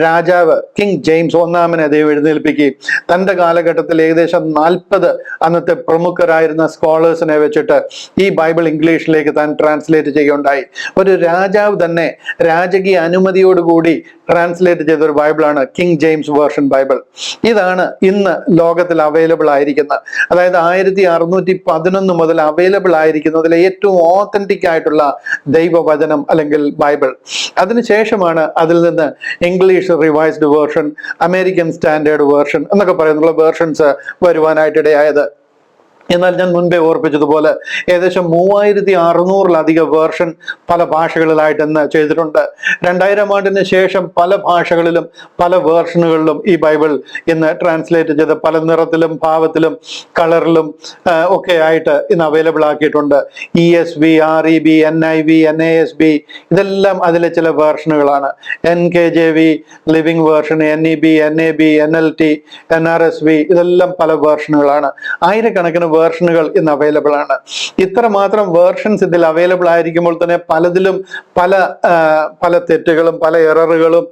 രാജാവ് കിങ് ജെയിംസ് 1-ാമനെ ദൈവം എഴുന്നേൽപ്പിക്കുകയും തന്റെ കാലഘട്ടത്തിൽ ഏകദേശം 40 അന്നത്തെ പ്രമുഖരായിരുന്ന സ്കോളേഴ്സിനെ വെച്ചിട്ട് ഈ ബൈബിൾ ഇംഗ്ലീഷിലേക്ക് താൻ ട്രാൻസ്ലേറ്റ് ചെയ്യുകയുണ്ടായി. ഒരു രാജാവ് തന്നെ രാജകീയ അനുമതിയോടുകൂടി ട്രാൻസ്ലേറ്റ് ചെയ്ത ഒരു ബൈബിളാണ് കിങ് ജെയിംസ് വേർഷൻ ബൈബിൾ. ഇതാണ് ഇന്ന് ലോകത്തിൽ അവൈലബിൾ ആയിരിക്കുന്ന, അതായത് 1611 മുതൽ അവൈലബിൾ ആയിരിക്കുന്നതിലെ ഏറ്റവും ഓതന്റിക് ആയിട്ടുള്ള ദൈവവചനം അല്ലെങ്കിൽ ബൈബിൾ. അതിനുശേഷമാണ് അതിൽ നിന്ന് English revised version, American standard version എന്നൊക്കെ പറയുന്നുള്ള വേർഷൻസ് വരുവാനായിട്ടിടയായത്. എന്നാൽ ഞാൻ മുൻപേ ഓർപ്പിച്ചതുപോലെ ഏകദേശം 3600-ലധികം വേർഷൻ പല ഭാഷകളിലായിട്ട് ഇന്ന് ചെയ്തിട്ടുണ്ട്. 2000 ആണ്ടിന് ശേഷം പല ഭാഷകളിലും പല വേർഷനുകളിലും ഈ ബൈബിൾ ഇന്ന് ട്രാൻസ്ലേറ്റ് ചെയ്ത് പല നിറത്തിലും ഭാവത്തിലും കളറിലും ഒക്കെ ആയിട്ട് ഇന്ന് അവൈലബിൾ ആക്കിയിട്ടുണ്ട്. ESV, REB, NIV, NASB ഇതെല്ലാം അതിലെ ചില വേർഷനുകളാണ്. NKJV, living version, NEB, NAB, NLT, NRSV ഇതെല്ലാം പല വേർഷനുകളാണ്. ആയിരക്കണക്കിന് വേർഷനുകൾ ഇന്ന് അവൈലബിൾ ആണ്. ഇത്രമാത്രം വേർഷൻസ് ഇതിൽ അവൈലബിൾ ആയിരിക്കുമ്പോൾ തന്നെ പലതിലും പല തെറ്റുകളും പല എററുകളും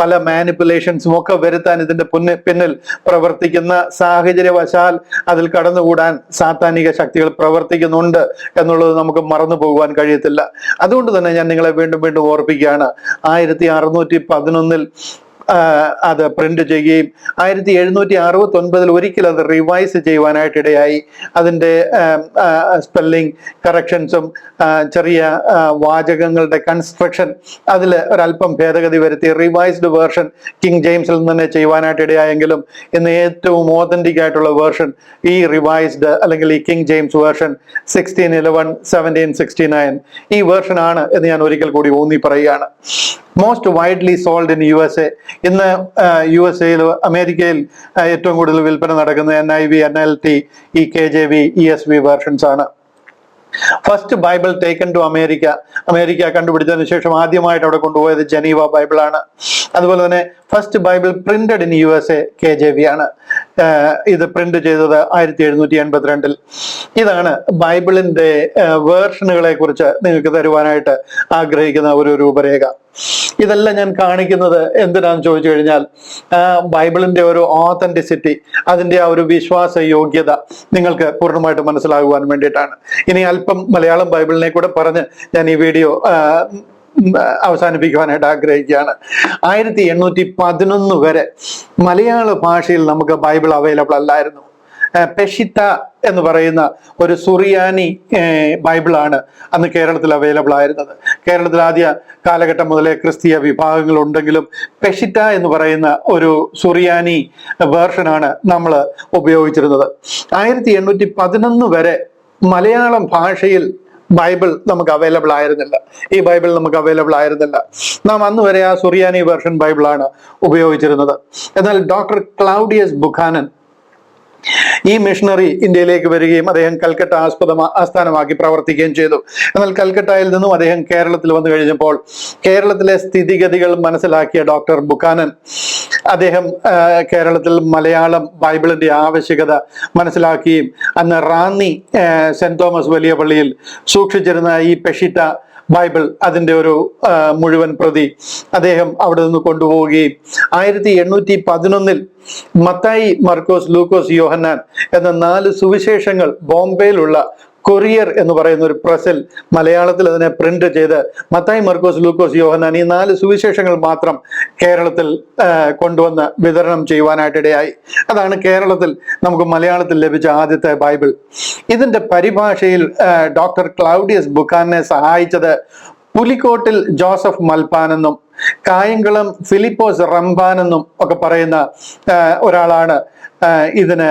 പല മാനിപ്പുലേഷൻസും ഒക്കെ വരുത്താൻ ഇതിന്റെ പിന്നിൽ പ്രവർത്തിക്കുന്ന സാഹചര്യവശാൽ അതിൽ കടന്നുകൂടാൻ സാത്താനിക ശക്തികൾ പ്രവർത്തിക്കുന്നുണ്ട് എന്നുള്ളത് നമുക്ക് മറന്നു പോകുവാൻ കഴിയത്തില്ല. അതുകൊണ്ട് തന്നെ ഞാൻ നിങ്ങളെ വീണ്ടും വീണ്ടും ഓർപ്പിക്കുകയാണ്, 1611 അത് പ്രിന്റ് ചെയ്യുകയും 1769 ഒരിക്കൽ അത് റിവൈസ് ചെയ്യുവാനായിട്ടിടയായി. അതിൻ്റെ സ്പെല്ലിംഗ് കറക്ഷൻസും ചെറിയ വാചകങ്ങളുടെ കൺസ്ട്രക്ഷൻ അതിൽ ഒരല്പം ഭേദഗതി വരുത്തി റിവൈസ്ഡ് വേർഷൻ കിങ് ജെയിംസിൽ നിന്ന് തന്നെ ചെയ്യുവാനായിട്ടിടയായെങ്കിലും ഇന്ന് ഏറ്റവും ഓതന്റിക് ആയിട്ടുള്ള വേർഷൻ ഈ റിവൈസ്ഡ് അല്ലെങ്കിൽ ഈ കിങ് ജെയിംസ് വേർഷൻ 1611, 1769 ഈ വേർഷൻ ആണ് എന്ന് ഞാൻ ഒരിക്കൽ കൂടി ഊന്നി പറയുകയാണ്. Most widely sold in USA. ഇന്ന് USA-യിൽ, അമേരിക്കയിൽ ഏറ്റവും കൂടുതൽ വിൽപ്പന നടക്കുന്ന NIV, NLT, KJV, ESV versions ആണ്. First Bible taken to America കണ്ടുപിടിച്ചതിന് ശേഷം ആദ്യമായിട്ട് അവിടെ കൊണ്ടുപോയത് ജനീവ ബൈബിളാണ്. അതുപോലെ തന്നെ first Bible printed in USA KJV ആണ്. ഇത് പ്രിന്റ് ചെയ്തത് 1782. ഇതാണ് ബൈബിളിന്റെ വേർഷനുകളെ കുറിച്ച് നിങ്ങൾക്ക് തരുവാനായിട്ട് ആഗ്രഹിക്കുന്ന ഒരു രൂപരേഖ. ഇതെല്ലാം ഞാൻ കാണിക്കുന്നത് എന്തിനാന്ന് ചോദിച്ചു കഴിഞ്ഞാൽ ബൈബിളിന്റെ ഒരു ഓതന്റിസിറ്റി, അതിന്റെ ആ ഒരു വിശ്വാസ യോഗ്യത നിങ്ങൾക്ക് പൂർണ്ണമായിട്ട് മനസ്സിലാകുവാൻ വേണ്ടിയിട്ടാണ്. ഇനി അല്പം മലയാളം ബൈബിളിനെ കൂടെ പറഞ്ഞ് ഞാൻ ഈ വീഡിയോ അവസാനിപ്പിക്കുവാനായിട്ട് ആഗ്രഹിക്കുകയാണ്. 1811 വരെ മലയാള ഭാഷയിൽ നമുക്ക് ബൈബിൾ അവൈലബിൾ അല്ലായിരുന്നു. പെഷിത്ത എന്ന് പറയുന്ന ഒരു സുറിയാനി ബൈബിളാണ് അന്ന് കേരളത്തിൽ അവൈലബിൾ ആയിരുന്നത്. കേരളത്തിൽ ആദ്യ കാലഘട്ടം മുതലേ ക്രിസ്തീയ വിഭാഗങ്ങൾ ഉണ്ടെങ്കിലും പെഷിറ്റ എന്ന് പറയുന്ന ഒരു സുറിയാനി വേർഷനാണ് നമ്മൾ ഉപയോഗിച്ചിരുന്നത്. 1811 വരെ മലയാളം ഭാഷയിൽ ബൈബിൾ നമുക്ക് അവൈലബിൾ ആയിരുന്നില്ല. ഈ ബൈബിൾ നമുക്ക് അവൈലബിൾ ആയിരുന്നില്ല. നാം അന്ന് വരെ ആ സുറിയാനി വേർഷൻ ബൈബിളാണ് ഉപയോഗിച്ചിരുന്നത്. എന്നാൽ ഡോക്ടർ ക്ലൗഡിയസ് ബുഖാനൻ ഈ മിഷണറി ഇന്ത്യയിലേക്ക് വരികയും അദ്ദേഹം കൽക്കട്ട ആസ്ഥാനമാക്കി പ്രവർത്തിക്കുകയും ചെയ്തു. എന്നാൽ കൽക്കട്ടയിൽ നിന്നും അദ്ദേഹം കേരളത്തിൽ വന്നു കഴിഞ്ഞപ്പോൾ കേരളത്തിലെ സ്ഥിതിഗതികൾ മനസ്സിലാക്കിയ ഡോക്ടർ ബുഖാനൻ അദ്ദേഹം കേരളത്തിൽ മലയാളം ബൈബിളിന്റെ ആവശ്യകത മനസ്സിലാക്കുകയും അന്ന് റാന്നി സെന്റ് തോമസ് വലിയ പള്ളിയിൽ സൂക്ഷിച്ചിരുന്ന ഈ പെഷിറ്റ ബൈബിൾ അതിൻ്റെ ഒരു മുഴുവൻ പ്രതി അദ്ദേഹം അവിടെ നിന്ന് കൊണ്ടുപോവുകയും 1811 മത്തായി, മർക്കോസ്, ലൂക്കോസ്, യോഹന്നാൻ എന്ന 4 സുവിശേഷങ്ങൾ ബോംബെയിലുള്ള കൊറിയർ എന്ന് പറയുന്ന ഒരു പ്രസിൽ മലയാളത്തിൽ അതിനെ പ്രിന്റ് ചെയ്ത് മത്തായി, മർക്കോസ്, ലൂക്കോസ്, യോഹന്നാൻ ഈ 4 സുവിശേഷങ്ങൾ മാത്രം കേരളത്തിൽ കൊണ്ടുവന്ന് വിതരണം ചെയ്യുവാനായിട്ടിടയായി. അതാണ് കേരളത്തിൽ നമുക്ക് മലയാളത്തിൽ ലഭിച്ച ആദ്യത്തെ ബൈബിൾ. ഇതിന്റെ പരിഭാഷയിൽ ഡോക്ടർ ക്ലൗഡിയസ് ബുഖാനെ സഹായിച്ചത് പുലിക്കോട്ടിൽ ജോസഫ് മൽപ്പാനെന്നും കായംകുളം ഫിലിപ്പോസ് റംബാനെന്നും ഒക്കെ പറയുന്ന ഒരാളാണ് ഇതിന്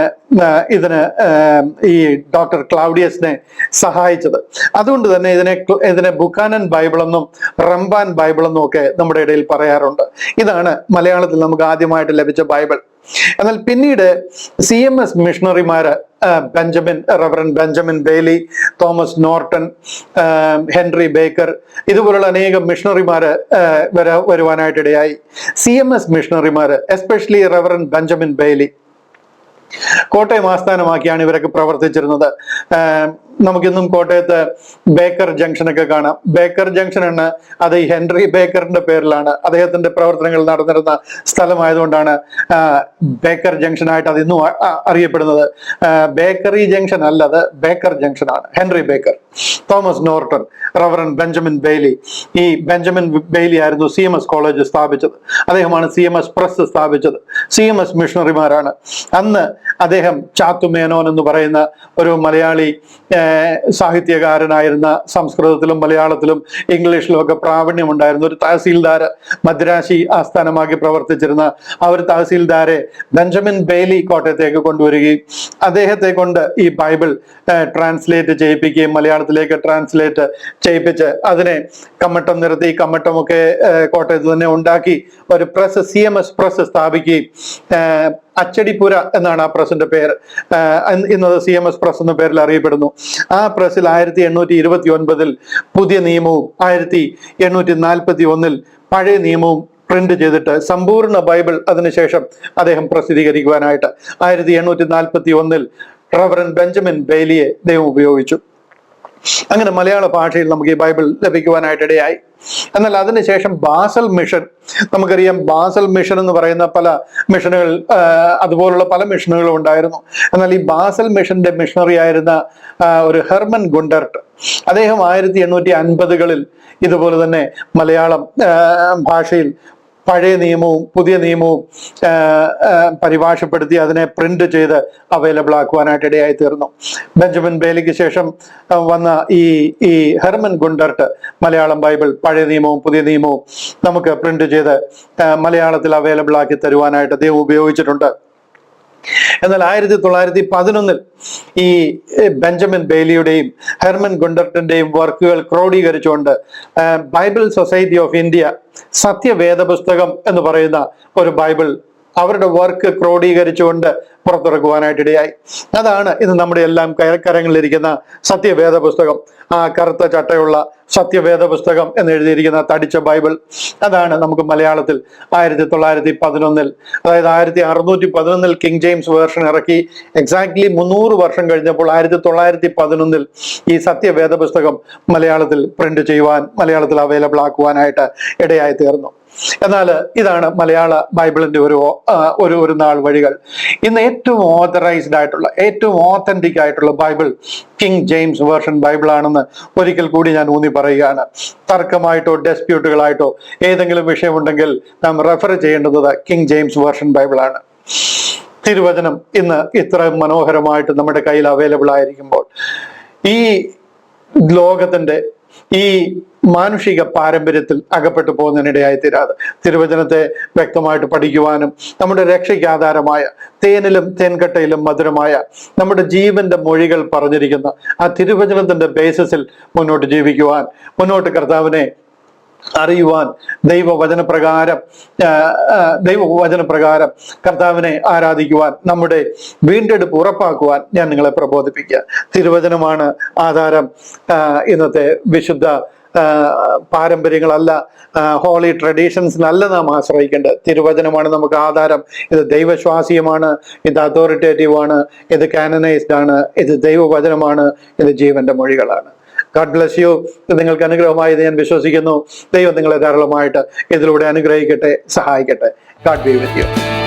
ഈ ഡോക്ടർ ക്ലൗഡിയസിനെ സഹായിച്ചത്. അതുകൊണ്ട് തന്നെ ഇതിനെ ബുഖാനൻ ബൈബിൾ എന്നും റംബാൻ ബൈബിൾ എന്നും ഒക്കെ നമ്മുടെ ഇടയിൽ പറയാറുണ്ട്. ഇതാണ് മലയാളത്തിൽ നമുക്ക് ആദ്യമായിട്ട് ലഭിച്ച ബൈബിൾ. എന്നാൽ പിന്നീട് CMS മിഷണറിമാര് reverend Benjamin Bailey, Thomas Norton, Henry Baker ഇതുപോലുള്ള അനേകം മിഷണറിമാര് വരുവാനായിട്ടിടയായി. CMS മിഷണറിമാര് especially reverend Benjamin Bailey Kottayam ആസ്ഥാനമാക്കിയാണ് ഇവരൊക്കെ പ്രവർത്തിച്ചിരുന്നത്. നമുക്കിന്നും കോട്ടയത്ത് ബേക്കർ ജംഗ്ഷനൊക്കെ കാണാം. ബേക്കർ ജംഗ്ഷൻ ആണ്, അത് ഈ ഹെൻറി ബേക്കറിന്റെ പേരിലാണ്. അദ്ദേഹത്തിന്റെ പ്രവർത്തനങ്ങൾ നടന്നിരുന്ന സ്ഥലമായതുകൊണ്ടാണ് ബേക്കർ ജംഗ്ഷനായിട്ട് അത് ഇന്നും അറിയപ്പെടുന്നത്. ബേക്കറി ജംഗ്ഷൻ അല്ല, അത് ബേക്കർ ജംഗ്ഷൻ ആണ്. Henry Baker, Thomas Norton, reverend Benjamin Bailey. ഈ ബെഞ്ചമിൻ ബെയ്ലി ആയിരുന്നു CMS കോളേജ് സ്ഥാപിച്ചത്. അദ്ദേഹമാണ് CMS പ്രസ് സ്ഥാപിച്ചത്. CMS മിഷണറിമാരാണ്. അന്ന് അദ്ദേഹം ചാത്തുമേനോൻ എന്ന് പറയുന്ന ഒരു മലയാളി സാഹിത്യകാരനായിരുന്ന, സംസ്കൃതത്തിലും മലയാളത്തിലും ഇംഗ്ലീഷിലും ഒക്കെ പ്രാവീണ്യമുണ്ടായിരുന്ന ഒരു തഹസീൽദാർ, മദ്രാശി ആസ്ഥാനമാക്കി പ്രവർത്തിച്ചിരുന്ന ആ ഒരു തഹസീൽദാരെ ബെഞ്ചമിൻ ബെയ്ലി കോട്ടയത്തേക്ക് കൊണ്ടുവരികയും അദ്ദേഹത്തെ കൊണ്ട് ഈ ബൈബിൾ ട്രാൻസ്ലേറ്റ് ചെയ്യിപ്പിക്കുകയും മലയാളത്തിലേക്ക് ട്രാൻസ്ലേറ്റ് ചെയ്യിപ്പിച്ച് അതിനെ കമ്മട്ടം നിരത്തി, കമ്മട്ടമൊക്കെ കോട്ടയത്ത് തന്നെ ഉണ്ടാക്കി ഒരു പ്രസ്, CMS പ്രസ് സ്ഥാപിക്കുകയും അച്ചടിപ്പുര എന്നാണ് ആ പ്രസിന്റെ പേര്. ഇന്നത് CMS പ്രസ് എന്ന പേരിൽ അറിയപ്പെടുന്നു. ആ പ്രസിൽ 1829 പുതിയ നിയമവും 1841 പഴയ നിയമവും പ്രിന്റ് ചെയ്തിട്ട് സമ്പൂർണ്ണ ബൈബിൾ അതിനുശേഷം അദ്ദേഹം പ്രസിദ്ധീകരിക്കുവാനായിട്ട് 1841 റവറൻഡ് ബെഞ്ചമിൻ ബെയ്ലിയെ ദൈവം ഉപയോഗിച്ചു. അങ്ങനെ മലയാള ഭാഷയിൽ നമുക്ക് ഈ ബൈബിൾ ലഭിക്കുവാനായിട്ടിടയായി. എന്നാൽ അതിനുശേഷം ബാസൽ മിഷൻ, നമുക്കറിയാം ബാസൽ മിഷൻ എന്ന് പറയുന്ന പല മിഷനുകൾ, അതുപോലുള്ള പല മിഷനുകളും ഉണ്ടായിരുന്നു. എന്നാൽ ഈ ബാസൽ മിഷന്റെ മിഷണറി ആയിരുന്ന ഒരു ഹെർമൻ ഗുണ്ടർട്ട്, അദ്ദേഹം 1850കളിൽ ഇതുപോലെ തന്നെ മലയാളം ഭാഷയിൽ പഴയ നിയമവും പുതിയ നിയമവും പരിഭാഷപ്പെടുത്തി അതിനെ പ്രിന്റ് ചെയ്ത് അവൈലബിൾ ആക്കുവാനായിട്ട് ഇടയായി തീർന്നു. ബെഞ്ചമിൻ ബെയ്ലിക്ക് ശേഷം വന്ന ഈ ഹെർമൻ ഗുണ്ടർട്ട് മലയാളം ബൈബിൾ പഴയ നിയമവും പുതിയ നിയമവും നമുക്ക് പ്രിന്റ് ചെയ്ത് മലയാളത്തിൽ അവൈലബിൾ ആക്കി തരുവാനായിട്ട് അദ്ദേഹം ഉപയോഗിച്ചിട്ടുണ്ട്. എന്നാൽ 1911 ഈ ബെഞ്ചമിൻ ബെയ്ലിയുടെയും ഹെർമൻ ഗുണ്ടർട്ടിന്റെയും വർക്കുകൾ ക്രോഡീകരിച്ചുകൊണ്ട് ബൈബിൾ സൊസൈറ്റി ഓഫ് ഇന്ത്യ സത്യവേദ പുസ്തകം എന്ന് പറയുന്ന ഒരു ബൈബിൾ അവരുടെ വർക്ക് ക്രോഡീകരിച്ചുകൊണ്ട് പുറത്തിറക്കുവാനായിട്ടിടയായി. അതാണ് ഇന്ന് നമ്മുടെ എല്ലാം കരങ്ങളിലിരിക്കുന്ന സത്യവേദ പുസ്തകം. ആ കറുത്ത ചട്ടയുള്ള സത്യവേദ പുസ്തകം എന്ന് എഴുതിയിരിക്കുന്ന തടിച്ച ബൈബിൾ, അതാണ് നമുക്ക് മലയാളത്തിൽ 1911 അതായത് 1611 കിങ് ജെയിംസ് വേർഷൻ ഇറക്കി. എക്സാക്ട്ലി 300 വർഷം കഴിഞ്ഞപ്പോൾ 1911 ഈ സത്യവേദ പുസ്തകം മലയാളത്തിൽ പ്രിന്റ് ചെയ്യുവാൻ, മലയാളത്തിൽ അവൈലബിൾ ആക്കുവാനായിട്ട് ഇടയായി തീർന്നു. എന്നാൽ ഇതാണ് മലയാള ബൈബിളിന്റെ ഒരു നാൾ വഴികൾ. ഇന്ന് ഏറ്റവും ഓതറൈസ്ഡ് ആയിട്ടുള്ള, ഏറ്റവും ഓത്തന്റിക് ആയിട്ടുള്ള Bible king James version Bible ആണെന്ന് ഒരിക്കൽ കൂടി ഞാൻ ഊന്നി പറയുകയാണ്. തർക്കമായിട്ടോ ഡിസ്പ്യൂട്ടുകളായിട്ടോ ഏതെങ്കിലും വിഷയമുണ്ടെങ്കിൽ നാം റെഫർ ചെയ്യേണ്ടത് കിങ് ജെയിംസ് വേർഷൻ ബൈബിൾ ആണ്. തിരുവചനം ഇന്ന് ഇത്ര മനോഹരമായിട്ട് നമ്മുടെ കയ്യിൽ അവൈലബിൾ ആയിരിക്കുമ്പോൾ, ഈ ലോകത്തിന്റെ ഈ മാനുഷിക പാരമ്പര്യത്തിൽ അകപ്പെട്ടു പോകുന്നതിനിടയായി തീരാതെ തിരുവചനത്തെ വ്യക്തമായിട്ട് പഠിക്കുവാനും നമ്മുടെ രക്ഷയ്ക്ക് ആധാരമായ തേനിലും തേൻകട്ടയിലും മധുരമായ നമ്മുടെ ജീവന്റെ മൊഴികൾ പറഞ്ഞിരിക്കുന്ന ആ തിരുവചനത്തിന്റെ ബേസിസിൽ മുന്നോട്ട് ജീവിക്കുവാൻ, മുന്നോട്ട് കർത്താവിനെ അറിയുവാൻ, ദൈവവചനപ്രകാരം കർത്താവിനെ ആരാധിക്കുവാൻ, നമ്മുടെ വീണ്ടെടുപ്പ് ഉറപ്പാക്കുവാൻ ഞാൻ നിങ്ങളെ പ്രബോധിപ്പിക്കുക. തിരുവചനമാണ് ആധാരം. ഇന്നത്തെ വിശുദ്ധ പാരമ്പര്യങ്ങളല്ല, ഹോളി ട്രഡീഷൻസിനല്ല നാം ആശ്രയിക്കേണ്ടത്. തിരുവചനമാണ് നമുക്ക് ആധാരം. ഇത് ദൈവശ്വാസീയമാണ്, ഇത് അതോറിറ്റേറ്റീവ് ആണ്, ഇത് കാനനൈസ്ഡ് ആണ്, ഇത് ദൈവവചനമാണ്, ഇത് ജീവന്റെ മൊഴികളാണ്. God bless you. നിങ്ങൾക്ക് അനുഗ്രഹമായി ഞാൻ വിശ്വസിക്കുന്നു. ദൈവം നിങ്ങളെ ധാരാളമായിട്ട് ഇതിലൂടെ അനുഗ്രഹിക്കട്ടെ, സഹായിക്കട്ടെ. God B with you.